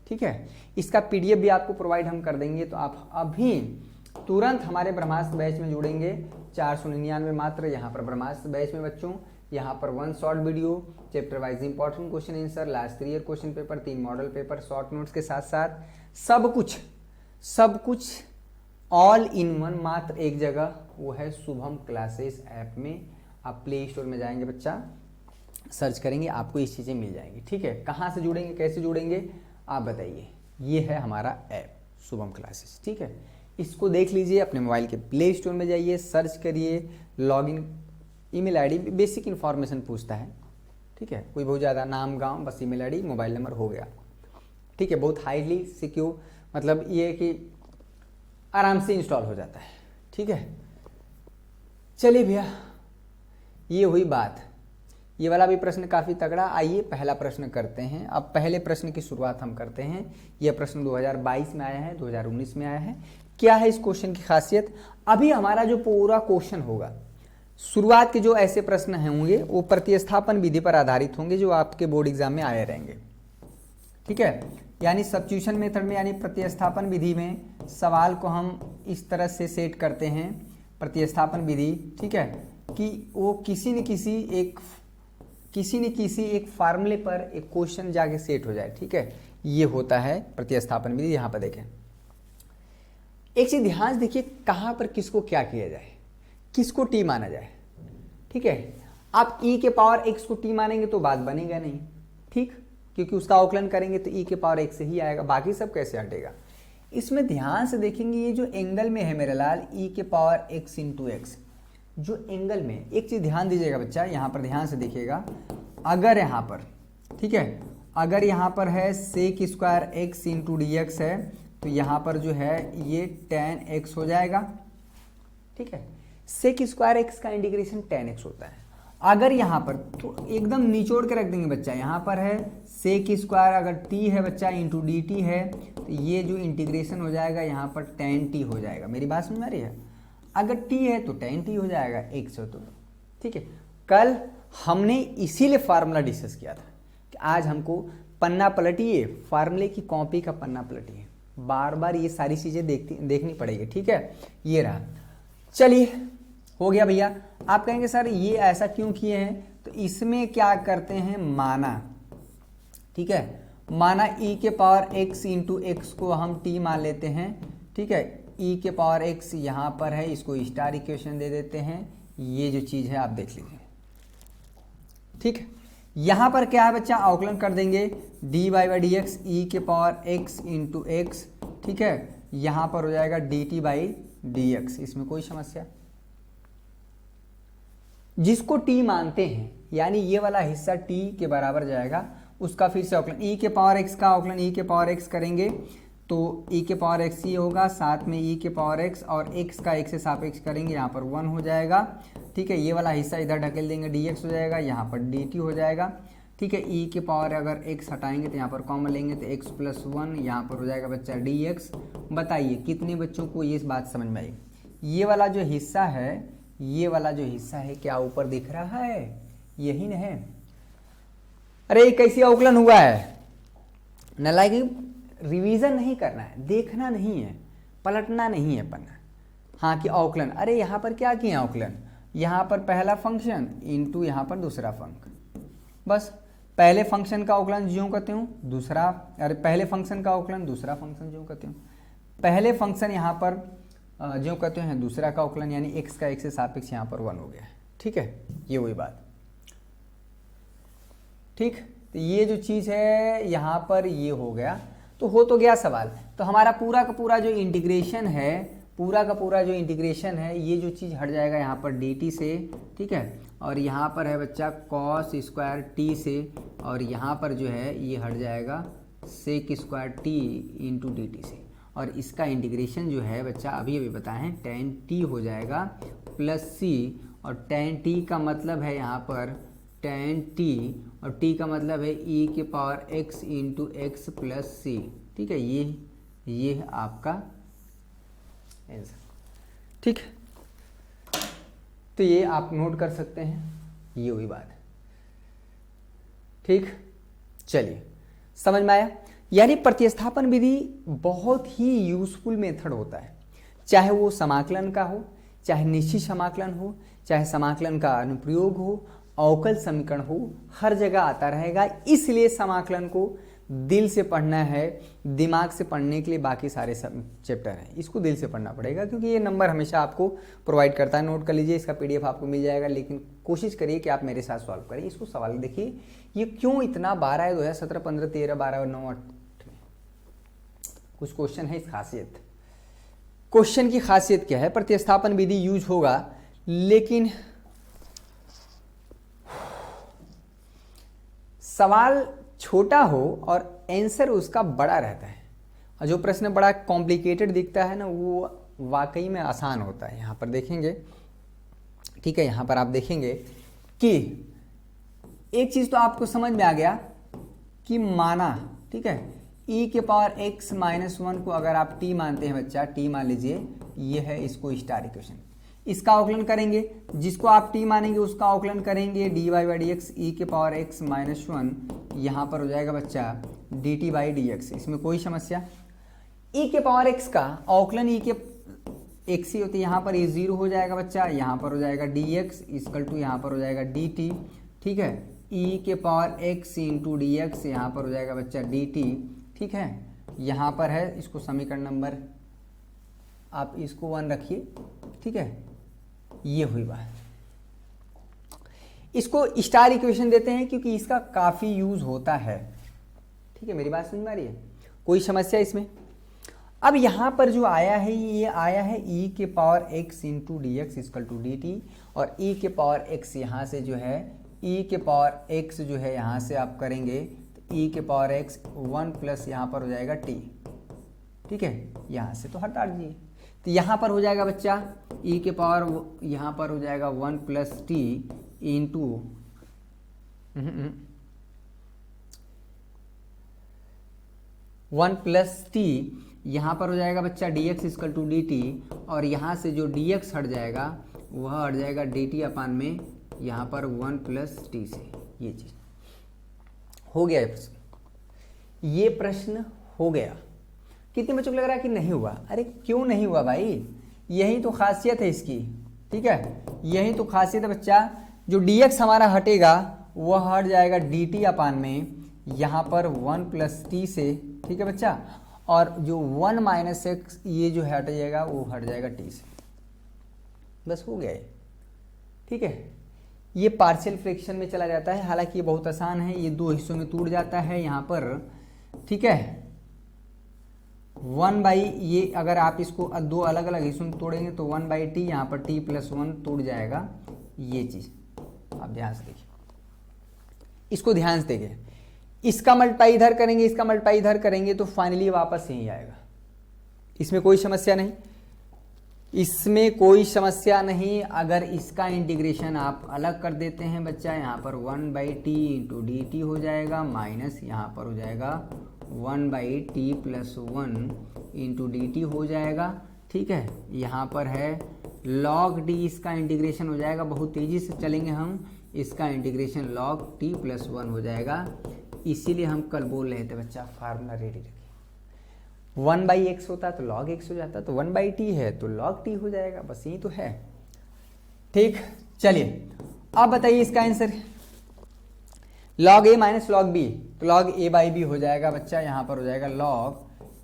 ठीक है। इसका PDF भी आपको प्रोवाइड हम कर देंगे, तो आप अभी तुरंत हमारे ब्रह्मास्त्र बैच में जुड़ेंगे। 499 मात्र यहाँ पर ब्रह्मास्त्र बैच में बच्चों, यहाँ पर 1 short video, chapter wise important question answer, last 3 year question paper, 3 model paper, short notes के साथ साथ सब कुछ ऑल इन वन, मात्र एक जगह, वो है शुभम क्लासेस ऐप में। आप प्ले स्टोर में जाएंगे बच्चा, सर्च करेंगे, आपको ये चीज़ें मिल जाएंगी, ठीक है। कहाँ से जुड़ेंगे, कैसे जुड़ेंगे, आप बताइए। ये है हमारा ऐप शुभम क्लासेस, ठीक है। इसको देख लीजिए, अपने मोबाइल के प्ले स्टोर में जाइए, सर्च करिए, login, email ID, basic information पूछता है, ठीक है। कोई बहुत ज़्यादा नाम, गांव, बस ईमेल आईडी, मोबाइल नंबर, हो गया, ठीक है। बहुत हाईली सिक्योर, मतलब ये कि आराम से इंस्टॉल हो जाता है, ठीक है। चलिए भैया, ये हुई बात। ये वाला भी प्रश्न काफ़ी तगड़ा। आइए पहला प्रश्न करते हैं। अब पहले प्रश्न की शुरुआत हम करते हैं। यह प्रश्न 2022 में आया है, 2019 में आया है। क्या है इस क्वेश्चन की खासियत? अभी हमारा जो पूरा क्वेश्चन होगा, शुरुआत के जो ऐसे प्रश्न होंगे वो प्रतिस्थापन विधि पर आधारित होंगे, जो आपके बोर्ड एग्जाम में आए रहेंगे, ठीक है। यानी सब्स्टिट्यूशन मेथड में, यानी प्रतिस्थापन विधि में सवाल को हम इस तरह से सेट करते हैं, प्रतिस्थापन विधि, ठीक है, कि वो किसी न किसी एक फार्मूले पर एक क्वेश्चन जाके सेट हो जाए, ठीक है। ये होता है प्रतिस्थापन विधि। यहाँ पर देखें, एक चीज ध्यान से देखिए, कहाँ पर किसको क्या किया जाए, किसको t माना जाए, ठीक है। आप e के पावर x को t मानेंगे तो बात बनेगा नहीं, ठीक, क्योंकि उसका अवकलन करेंगे तो e के पावर x से ही आएगा, बाकी सब कैसे हटेगा। इसमें ध्यान से देखेंगे, ये जो एंगल में है मेरे लाल, e के पावर x इंटू एक्स, जो एंगल में, एक चीज ध्यान दीजिएगा बच्चा, यहाँ पर ध्यान से देखिएगा, अगर यहाँ पर, ठीक है, अगर यहाँ पर है sec square x into d x है, तो यहाँ पर जो है ये tan x हो जाएगा, ठीक है। सेक स्क्वायर x का इंटीग्रेशन tan x होता है। अगर यहाँ पर तो एकदम निचोड़ के रख देंगे बच्चा, यहाँ पर है सेक स्क्वायर, अगर t है बच्चा इंटू डी टी है, तो ये जो इंटीग्रेशन हो जाएगा यहाँ पर tan t हो जाएगा। मेरी बात समझ आ रही है? अगर t है तो tan t हो जाएगा, x हो तो, ठीक है। कल हमने इसीलिए फार्मूला डिस्कस किया था कि आज हमको पन्ना पलटिए, फार्मूले की कॉपी का पन्ना पलटिए, बार बार ये सारी चीज़ें देखनी पड़ेगी, ठीक है। ये रहा, चलिए हो गया भैया। आप कहेंगे सर ये ऐसा क्यों किए हैं, तो इसमें क्या करते हैं, माना, ठीक है, माना e के पावर x इंटू एक्स को हम t मान लेते हैं, ठीक है। e के पावर x यहाँ पर है, इसको स्टार इक्वेशन दे देते हैं, ये जो चीज़ है आप देख लीजिए। ठीक है, यहाँ पर क्या है बच्चा, अवकलन कर देंगे dy बाई डी एक्स ई के पावर x इंटू एक्स। ठीक है, यहाँ पर हो जाएगा dt बाई डी एक्स, इसमें कोई समस्या। जिसको t मानते हैं यानी ये वाला हिस्सा t के बराबर जाएगा, उसका फिर से अवकलन e के पावर x का अवकलन e के पावर x करेंगे तो e के पावर x ही होगा, साथ में e के पावर x और x का x से सापेक्ष करेंगे, यहाँ पर 1 हो जाएगा। ठीक है, ये वाला हिस्सा इधर ढकेल देंगे, dx हो जाएगा, यहाँ पर dt हो जाएगा। ठीक है, e के पावर अगर x हटाएंगे तो यहाँ पर कॉमन लेंगे तो x प्लस 1, यहाँ पर हो जाएगा बच्चा dx। बताइए कितने बच्चों को ये बात समझ में आई? ये वाला जो हिस्सा है, ये वाला जो हिस्सा है क्या ऊपर दिख रहा है? यही न है। अरे कैसे अवकलन हुआ है? नालायक, रिवीजन नहीं करना है, देखना नहीं है, पलटना नहीं है पन्ना। हाँ कि अवकलन, अरे यहाँ पर क्या किया अवकलन, यहाँ पर पहला फंक्शन इंटू यहाँ पर दूसरा फंक्शन, बस पहले फंक्शन का अवकलन ज्यों कहते हूँ, दूसरा, अरे पहले फंक्शन का अवकलन दूसरा फंक्शन ज्यों कहते हूँ, पहले फंक्शन यहाँ पर ज्यों कहते हैं, दूसरा का अवकलन यानी x का x से सापेक्ष यहाँ पर 1 हो गया है। ठीक है, ये वही बात। ठीक, तो ये जो चीज़ है यहाँ पर ये हो गया, तो हो तो गया सवाल। तो हमारा पूरा का पूरा जो इंटीग्रेशन है, पूरा का पूरा जो इंटीग्रेशन है, ये जो चीज़ हट जाएगा यहाँ पर dt से। ठीक है, और यहाँ पर है बच्चा cos स्क्वायर t से, और यहाँ पर जो है ये हट जाएगा sec square t into dt से। और इसका इंटीग्रेशन जो है बच्चा अभी अभी बताए हैं tan t हो जाएगा प्लस c, और tan t का मतलब है यहाँ पर tan t, और t का मतलब है e के power x into x plus c। ठीक है, ये है आपका आंसर। ठीक, तो ये आप नोट कर सकते हैं, ये वही बात है। ठीक, चलिए समझ में आया। यानी प्रतिस्थापन विधि बहुत ही यूजफुल मेथड होता है, चाहे वो समाकलन का हो, चाहे निश्चित समाकलन हो, चाहे समाकलन का अनुप्रयोग हो, अवकल समीकरण हो, हर जगह आता रहेगा। इसलिए समाकलन को दिल से पढ़ना है, दिमाग से पढ़ने के लिए बाकी सारे सब चैप्टर हैं, इसको दिल से पढ़ना पड़ेगा, क्योंकि ये नंबर हमेशा आपको प्रोवाइड करता है। नोट कर लीजिए, इसका पीडीएफ आपको मिल जाएगा, लेकिन कोशिश करिए कि आप मेरे साथ सॉल्व करें इसको। सवाल देखिए, ये क्यों इतना 12 है, 2017, 15, 13, 12 और 9, 8 में कुछ क्वेश्चन है। इस खासियत, क्वेश्चन की खासियत क्या है? प्रतिस्थापन विधि यूज होगा, लेकिन सवाल छोटा हो और आंसर उसका बड़ा रहता है, और जो प्रश्न बड़ा कॉम्प्लिकेटेड दिखता है ना, वो वाकई में आसान होता है। यहाँ पर देखेंगे, ठीक है, यहाँ पर आप देखेंगे कि एक चीज़ तो आपको समझ में आ गया कि माना, ठीक है, e के पावर x माइनस 1 को अगर आप t मानते हैं बच्चा, t मान लीजिए, ये है इसको स्टार इक्वेशन, इसका अवकलन करेंगे, जिसको आप t मानेंगे उसका अवकलन करेंगे dy बाई डी एक्स ई के पावर x माइनस 1, यहाँ पर हो जाएगा बच्चा dt बाई डी एक्स, इसमें कोई समस्या। e के पावर x का अवकलन e के x ही होती है, यहाँ पर ये 0 हो जाएगा बच्चा, यहाँ पर हो जाएगा dx इक्वल टू यहाँ पर हो जाएगा dt। ठीक है, e के power x into d x, यहाँ पर हो जाएगा बच्चा dt। ठीक है, यहाँ पर है, इसको समीकरण नंबर आप इसको 1 रखिए। ठीक है, ये हुई बात। इसको स्टार इक्वेशन देते हैं क्योंकि इसका काफ़ी यूज होता है। ठीक है, मेरी बात समझ में आ रही है? कोई समस्या इसमें? अब यहाँ पर जो आया है, ये आया है e के power x into d x equal to d t, और e के पावर x यहाँ से जो है, e के पावर x जो है यहाँ से आप करेंगे तो e के पावर x 1 प्लस यहाँ पर हो जाएगा t। ठीक है, यहाँ से तो हटा दीजिए, तो यहाँ पर हो जाएगा बच्चा e के पावर, यहाँ पर हो जाएगा 1 plus t into 1 plus t, यहाँ पर हो जाएगा बच्चा dx equal to d t, और यहाँ से जो dx हट जाएगा वह हट जाएगा dt अपान में यहाँ पर 1 प्लस टी से। ये चीज़ हो गया, ये प्रश्न, ये प्रश्न हो गया। कितने बच्चों को लग रहा है कि नहीं हुआ? अरे क्यों नहीं हुआ भाई, यही तो खासियत है इसकी। ठीक है, यही तो खासियत है बच्चा, जो dx हमारा हटेगा वह हट जाएगा dt अपान में यहाँ पर 1 प्लस टी से। ठीक है बच्चा, और जो 1 माइनस एक्स ये जो हट जाएगा वो हट जाएगा t से। बस हो गया ये। ठीक है। ये पार्शियल फ्रैक्शन में चला जाता है, हालांकि ये बहुत आसान है, ये दो हिस्सों में टूट जाता है यहाँ पर, ठीक है। 1/, ये अगर आप इसको दो अलग अलग हिस्सों में तोड़ेंगे तो 1/t, यहाँ पर t+1 टूट जाएगा, ये चीज आप ध्यान से देखिए, इसको ध्यान से देखिए। इसका मल्टीप्लाई इधर करेंगे, इसका मल्टीप्लाई इधर करेंगे तो फाइनली वापस यही आएगा। इसमें कोई समस्या नहीं, इसमें कोई समस्या नहीं। अगर इसका इंटीग्रेशन आप अलग कर देते हैं बच्चा, यहाँ पर 1/t इंटू dt हो जाएगा, माइनस यहाँ पर हो जाएगा 1/t+1 इंटू dt हो जाएगा, ठीक है। यहाँ पर है log d, इसका इंटीग्रेशन हो जाएगा, बहुत तेजी से चलेंगे हम, इसका इंटीग्रेशन log t+1 हो जाएगा। इसीलिए हम कल बोल रहे थे बच्चा फार्मूला रेडी रखिए, 1/x होता तो log x हो जाता, तो 1/t है तो log t हो जाएगा, बस यही तो है, ठीक। चलिए अब बताइए इसका answer, log a minus log b, तो log a/b हो जाएगा बच्चा, यहाँ पर हो जाएगा log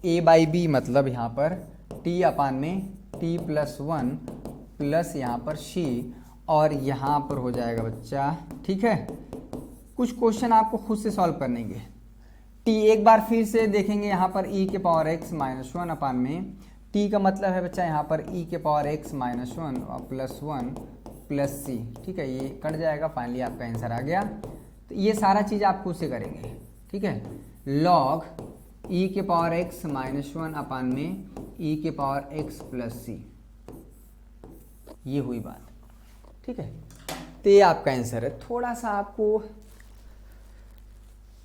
a/b, मतलब यहाँ पर t/t+1 प्लस यहाँ पर c, और यहाँ पर हो जाएगा बच्चा, ठीक है। कुछ क्वेश्चन आपको खुद से सॉल्व करने के, t एक बार फिर से देखेंगे, यहाँ पर e⁻x-1 में t का मतलब है बच्चा यहाँ पर e⁻x-1 और +1 प्लस c, ठीक है। ये कट जाएगा, फाइनली आपका आंसर आ गया। तो ये सारा चीज़ आप खुद से करेंगे, ठीक है। log e⁻x-1 में e⁻x + c, ये हुई बात, ठीक है। तो ये आपका आंसर है। थोड़ा सा आपको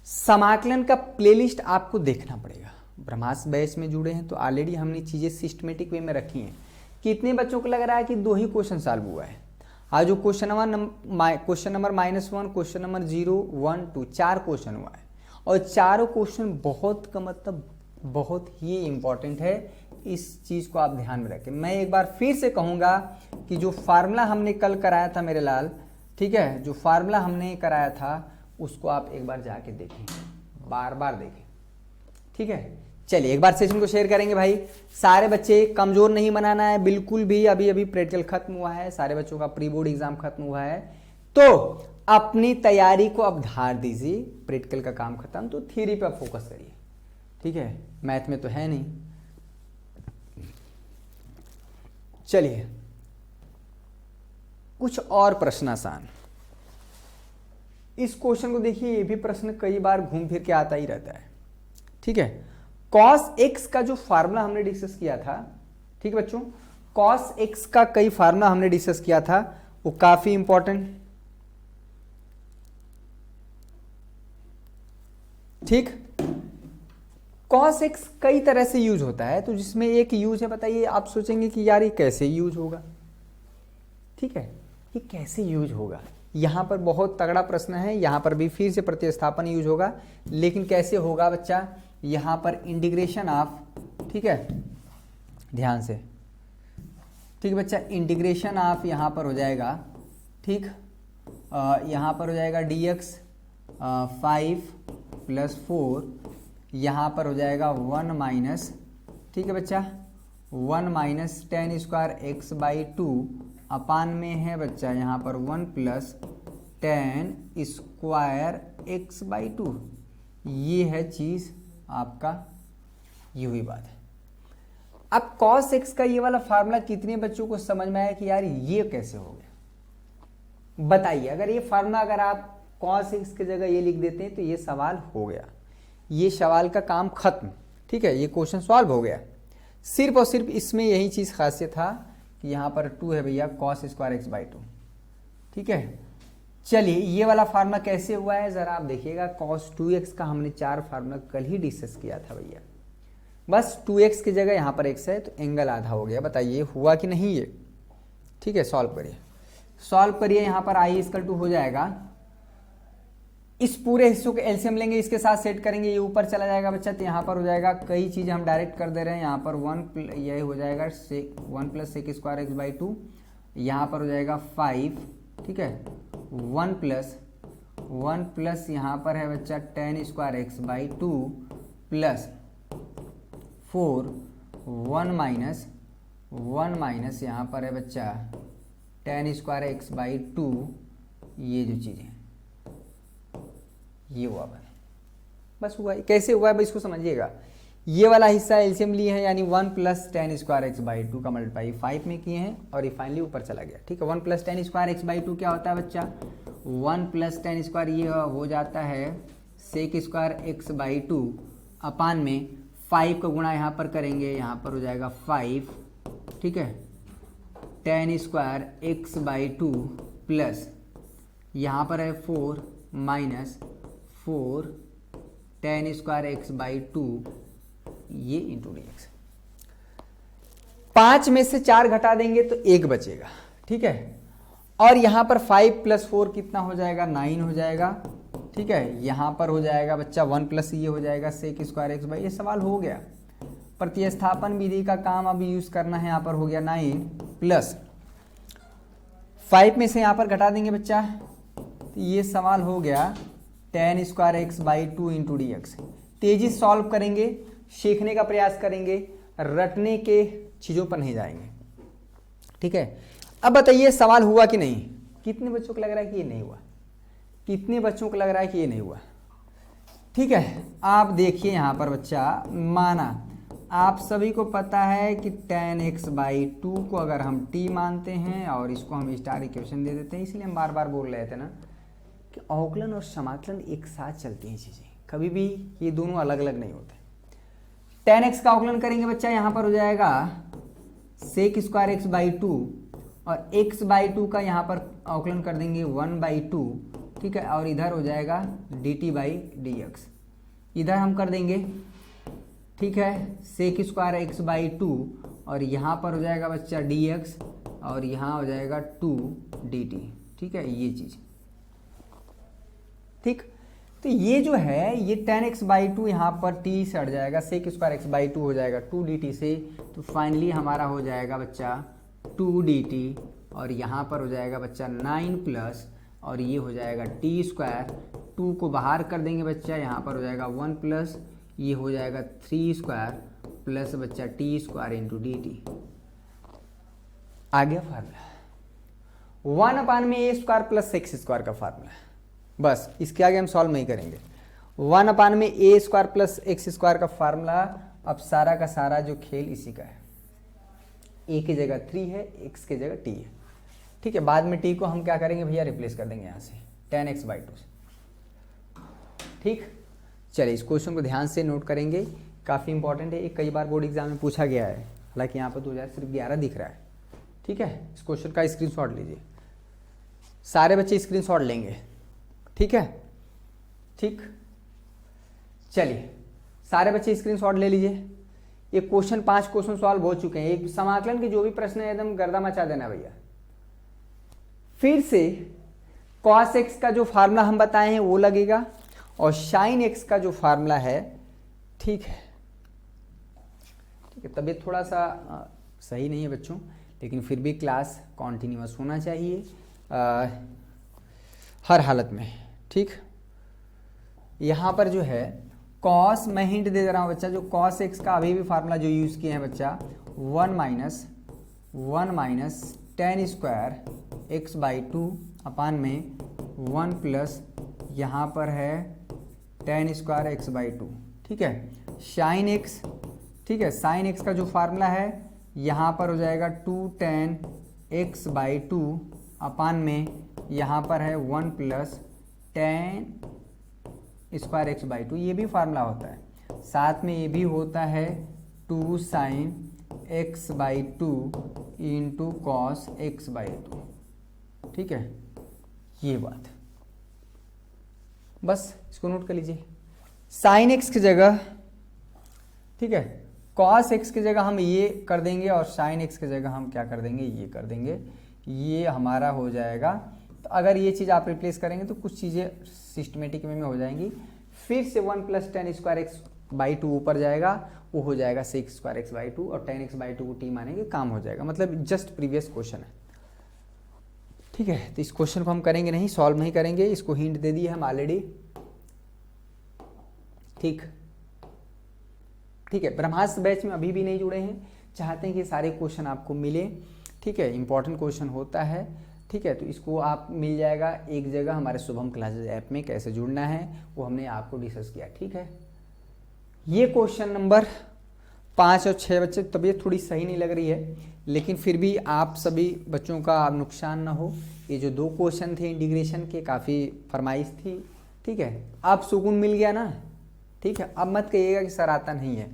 समाकलन का प्लेलिस्ट आपको देखना पड़ेगा। ब्रह्मास्त्र बैच में जुड़े हैं तो ऑलरेडी हमने चीज़ें सिस्टमेटिक वे में रखी हैं। कितने बच्चों को लग रहा है कि 2 ही क्वेश्चन सॉल्व हुआ है? आज जो question number -1, question number 0, 1, 2 4 question हुआ है, और चारों क्वेश्चन बहुत का मतलब बहुत ही इंपॉर्टेंट है। इस चीज़ को आप ध्यान में रखें। मैं एक बार फिर से कहूँगा कि जो फार्मूला हमने कल कराया था मेरे लाल, ठीक है, जो फार्मूला हमने कराया था उसको आप एक बार जाके देखें, बार बार देखें, ठीक है। चलिए एक बार सेशन को शेयर करेंगे भाई। सारे बच्चे कमजोर नहीं बनाना है बिल्कुल भी। अभी अभी प्रैक्टिकल खत्म हुआ है, सारे बच्चों का प्री बोर्ड एग्जाम खत्म हुआ है, तो अपनी तैयारी को अब धार दीजिए। प्रैक्टिकल का काम खत्म, तो थ्योरी पे फोकस करिए, ठीक है। मैथ में तो है नहीं। चलिए कुछ और प्रश्न आसान। इस क्वेश्चन को देखिए, ये भी प्रश्न कई बार घूम फिर के आता ही रहता है, ठीक है। cos x का जो फार्मूला हमने डिस्कस किया था, ठीक है बच्चों, cos x का कई फार्मूला हमने डिस्कस किया था, वो काफी इंपॉर्टेंट, ठीक। cos x कई तरह से यूज होता है, तो जिसमें एक यूज है, बताइए आप सोचेंगे कि यार ये कैसे यूज होगा, ठीक है, ये कैसे यूज होगा। यहां पर बहुत तगड़ा प्रश्न है, यहां पर भी फिर से प्रतिस्थापन यूज होगा, लेकिन कैसे होगा बच्चा, यहां पर इंटीग्रेशन ऑफ, ठीक है, ध्यान से, ठीक है बच्चा, इंटीग्रेशन ऑफ यहां पर हो जाएगा, ठीक, यहां पर हो जाएगा dx 5 + 4, यहां पर हो जाएगा 1 माइनस, ठीक है बच्चा, 1 माइनस tan²x/2 अपान में है बच्चा यहाँ पर 1 + tan²x/2, ये है चीज आपका, ये हुई बात है। अब cos x का ये वाला फार्मूला कितने बच्चों को समझ में आया कि यार ये कैसे हो गया, बताइए। अगर ये फार्मूला अगर आप cos x की जगह ये लिख देते हैं तो ये सवाल हो गया, ये सवाल का काम खत्म, ठीक है, ये क्वेश्चन सॉल्व हो गया। सिर्फ और सिर्फ इसमें यही चीज खासियत था कि यहाँ पर 2 है भैया cos²x/2, ठीक है। चलिए ये वाला फार्मूला कैसे हुआ है जरा आप देखिएगा। cos 2x का हमने 4 फार्मूला कल ही डिस्कस किया था भैया, बस 2x की जगह यहाँ पर x है तो एंगल आधा हो गया। बताइए हुआ कि नहीं ये, ठीक है। सॉल्व करिए, सॉल्व करिए। यहाँ पर i = हो जाएगा, इस पूरे हिस्सों के एलसीएम लेंगे, इसके साथ सेट करेंगे, ये ऊपर चला जाएगा बच्चा, तो यहाँ पर हो जाएगा, कई चीज़ें हम डायरेक्ट कर दे रहे हैं। यहाँ पर 1 ये हो जाएगा 1 + sec²x/2, यहाँ पर हो जाएगा 5, ठीक है, 1 प्लस यहाँ पर है बच्चा tan²x/2 प्लस 4, 1 माइनस यहाँ पर है बच्चा tan square x by to, ये जो चीज़ है ये हुआ बस हुआ। कैसे हुआ है भाई इसको समझिएगा। ये वाला हिस्सा एलसीएम लिए हैं, यानी 1 plus ten square x by two का मल्टीप्लाई 5 में किए हैं और ये फाइनली ऊपर चला गया। ठीक है, 1 plus ten square x by to क्या होता है बच्चा, 1 प्लस टेन स्क्वायर ये हो जाता है sec square x by two upon में 5 का गुणा यहाँ पर करेंगे, यहाँ पर हो जाएगा 5, ठीक है, ten square x by two plus यहाँ पर है 4 minus 4 ten square x by to, ये इंटू डी एक्स। 5 में से 4 घटा देंगे तो 1 बचेगा। ठीक है, और यहां पर 5 प्लस 4 कितना हो जाएगा, 9 हो जाएगा। ठीक है, यहां पर हो जाएगा बच्चा 1 प्लस ये हो जाएगा सेक स्क्वायर एक्स बाई, ये सवाल हो गया। प्रतिस्थापन विधि का काम अब यूज करना है। यहां पर हो गया 9 प्लस 5 में से यहां पर घटा देंगे बच्चा, तो ये सवाल हो गया ten square x by two into d x. तेजी सॉल्व करेंगे, सीखने का प्रयास करेंगे, रटने के चीज़ों पर नहीं जाएंगे। ठीक है, अब बताइए सवाल हुआ कि नहीं। कितने बच्चों को लग रहा है कि ये नहीं हुआ, कितने बच्चों को लग रहा है कि ये नहीं हुआ। ठीक है, आप देखिए यहाँ पर बच्चा, माना आप सभी को पता है कि tan x बाई टू को अगर हम t मानते हैं और इसको हम स्टार इक्वेशन दे देते हैं, इसलिए हम बार बार बोल रहे थे ना कि अवकलन और समाकलन एक साथ चलती हैं चीज़ें, कभी भी ये दोनों अलग अलग नहीं होते। tan x का अवकलन करेंगे बच्चा, यहाँ पर हो जाएगा sec square x by two और x बाई टू का यहाँ पर अवकलन कर देंगे 1 बाई टू। ठीक है, और इधर हो जाएगा dt बाई डी एक्स, इधर हम कर देंगे, ठीक है, sec square x by two और यहाँ पर हो जाएगा बच्चा डी एक्स और यहाँ हो जाएगा 2 dt। ठीक है, ये चीज़ ठीक। तो ये जो है ये tan x बाई टू यहाँ पर t से हट जाएगा, sec square x by two हो जाएगा 2 dt से, तो फाइनली हमारा हो जाएगा बच्चा 2 dt और यहाँ पर हो जाएगा बच्चा 9 प्लस और ये हो जाएगा t स्क्वायर, 2 को बाहर कर देंगे बच्चा, यहाँ पर हो जाएगा 1 प्लस ये हो जाएगा 3 स्क्वायर प्लस बच्चा t square into d t. आ गया फार्मूला 1 अपान में a square plus x square का फार्मूला है। बस इसके आगे हम सॉल्व नहीं करेंगे। 1 अपान में a square plus x square का फार्मूला, अब सारा का सारा जो खेल इसी का है। a की जगह 3 है, x की जगह t है। ठीक है, बाद में t को हम क्या करेंगे भैया, रिप्लेस कर देंगे यहाँ से tan x बाई टू से। ठीक, चलिए इस क्वेश्चन को ध्यान से नोट करेंगे, काफ़ी इंपॉर्टेंट है, कई बार बोर्ड एग्जाम में पूछा गया है, हालांकि यहाँ पर 2011 दिख रहा है। ठीक है, इस क्वेश्चन का स्क्रीनशॉट लीजिए, सारे बच्चे स्क्रीनशॉट लेंगे। ठीक है, ठीक, चलिए सारे बच्चे स्क्रीनशॉट ले लीजिए। ये क्वेश्चन 5 क्वेश्चन सॉल्व हो चुके हैं। एक समाकलन के जो भी प्रश्न है एकदम गर्दा मचा देना भैया। फिर से cos x का जो फार्मूला हम बताए हैं वो लगेगा और sin x का जो फार्मूला है, ठीक है, ठीक है, तबीयत थोड़ा सा सही नहीं है बच्चों, लेकिन फिर भी क्लास कॉन्टिन्यूअस होना चाहिए हर हालत में। ठीक, यहाँ पर जो है cos, मैं हिंट दे रहा हूँ बच्चा, जो cos x का अभी भी फार्मूला जो यूज़ किए हैं बच्चा 1 minus tan square x by two upon में 1 प्लस यहाँ पर है tan square x by to. ठीक है, sin x, ठीक है, sin x का जो फार्मूला है यहाँ पर हो जाएगा 2 tan x by two upon में यहाँ पर है 1 plus tan square x by to, ये भी फार्मूला होता है। साथ में ये भी होता है 2 sin x by two into cos x by to. ठीक है, ये बात, बस इसको नोट कर लीजिए। साइन एक्स की जगह, ठीक है, कॉस एक्स की जगह हम ये कर देंगे और साइन एक्स की जगह हम क्या कर देंगे, ये कर देंगे, ये हमारा हो जाएगा। तो अगर ये चीज़ आप रिप्लेस करेंगे तो कुछ चीज़ें सिस्टमेटिक में हो जाएंगी। फिर से 1 plus tan square x by two ऊपर जाएगा, वो हो जाएगा sec square x by two और tan x बाई टू को t मानेंगे, काम हो जाएगा। मतलब जस्ट प्रीवियस क्वेश्चन है। ठीक है, तो इस क्वेश्चन को हम करेंगे नहीं, सॉल्व नहीं करेंगे, इसको हिंट दे दिए हम ऑलरेडी। ठीक, ठीक है, ब्रह्मास्त्र बैच में अभी भी नहीं जुड़े हैं, चाहते हैं कि सारे क्वेश्चन आपको मिले, ठीक है, इंपॉर्टेंट क्वेश्चन होता है। ठीक है, तो इसको आप मिल जाएगा एक जगह हमारे शुभम क्लासेस ऐप में, कैसे जुड़ना है वो हमने आपको डिस्कस किया। ठीक है, ये क्वेश्चन नंबर 5 और 6 बच्चे, तबीयत थोड़ी सही नहीं लग रही है, लेकिन फिर भी आप सभी बच्चों का नुकसान ना हो। ये जो 2 क्वेश्चन थे इंटीग्रेशन के, काफ़ी फरमाइश थी। ठीक है, अब सुकून मिल गया ना। ठीक है, अब मत कहिएगा कि सर आता नहीं है।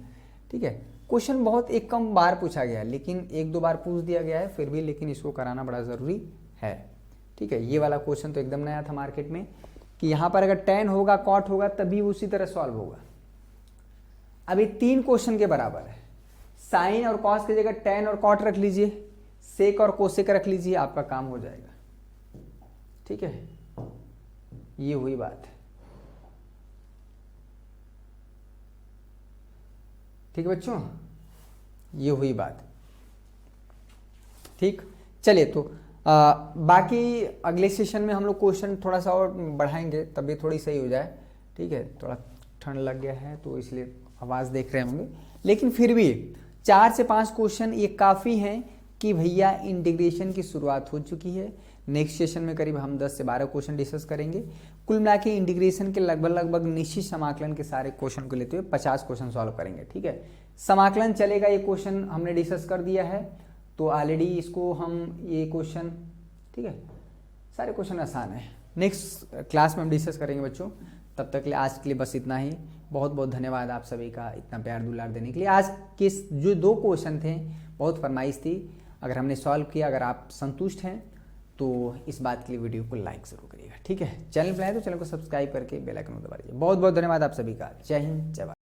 ठीक है, क्वेश्चन बहुत एक कम बार पूछा गया है, लेकिन 1-2 बार पूछ दिया गया है फिर भी, लेकिन इसको कराना बड़ा ज़रूरी है। ठीक है, ये वाला क्वेश्चन तो एकदम नया था मार्केट में कि यहाँ पर अगर tan होगा cot होगा तभी उसी तरह सॉल्व होगा। अभी 3 क्वेश्चन के बराबर है, साइन और कॉस की जगह tan और cot रख लीजिए, सेक और कोसेक रख लीजिए, आपका काम हो जाएगा। ठीक है, ये हुई बात। ठीक है बच्चों, ये हुई बात। ठीक, चलिए तो बाकी अगले सेशन में हम लोग क्वेश्चन थोड़ा सा और बढ़ाएंगे, तभी थोड़ी सही हो जाए। ठीक है, थोड़ा ठंड लग गया है तो इसलिए आवाज़ देख रहे होंगे, लेकिन फिर भी 4 से 5 क्वेश्चन ये काफ़ी हैं कि भैया इंटीग्रेशन की शुरुआत हो चुकी है। नेक्स्ट सेशन में करीब हम 10 से 12 क्वेश्चन डिस्कस करेंगे। कुल मिला के इंटीग्रेशन के लगभग निश्चित समाकलन के सारे क्वेश्चन को लेते हुए 50 क्वेश्चन सॉल्व करेंगे। ठीक है, समाकलन चलेगा, ये क्वेश्चन हमने डिस्कस कर दिया है तो ऑलरेडी इसको हम ये क्वेश्चन, ठीक है, सारे क्वेश्चन आसान है, नेक्स्ट क्लास में हम डिस्कस करेंगे बच्चों। तब तक के लिए आज के लिए बस इतना ही। बहुत बहुत धन्यवाद आप सभी का इतना प्यार दुलार देने के लिए। आज के जो 2 क्वेश्चन थे बहुत फरमाइश थी, अगर हमने सॉल्व किया, अगर आप संतुष्ट हैं तो इस बात के लिए वीडियो को लाइक जरूर करिएगा। ठीक है, चैनल पर आए तो चैनल को सब्सक्राइब करके बेल आइकन को दबा दीजिए। बहुत बहुत धन्यवाद आप सभी का। जय हिंद, जय भारत।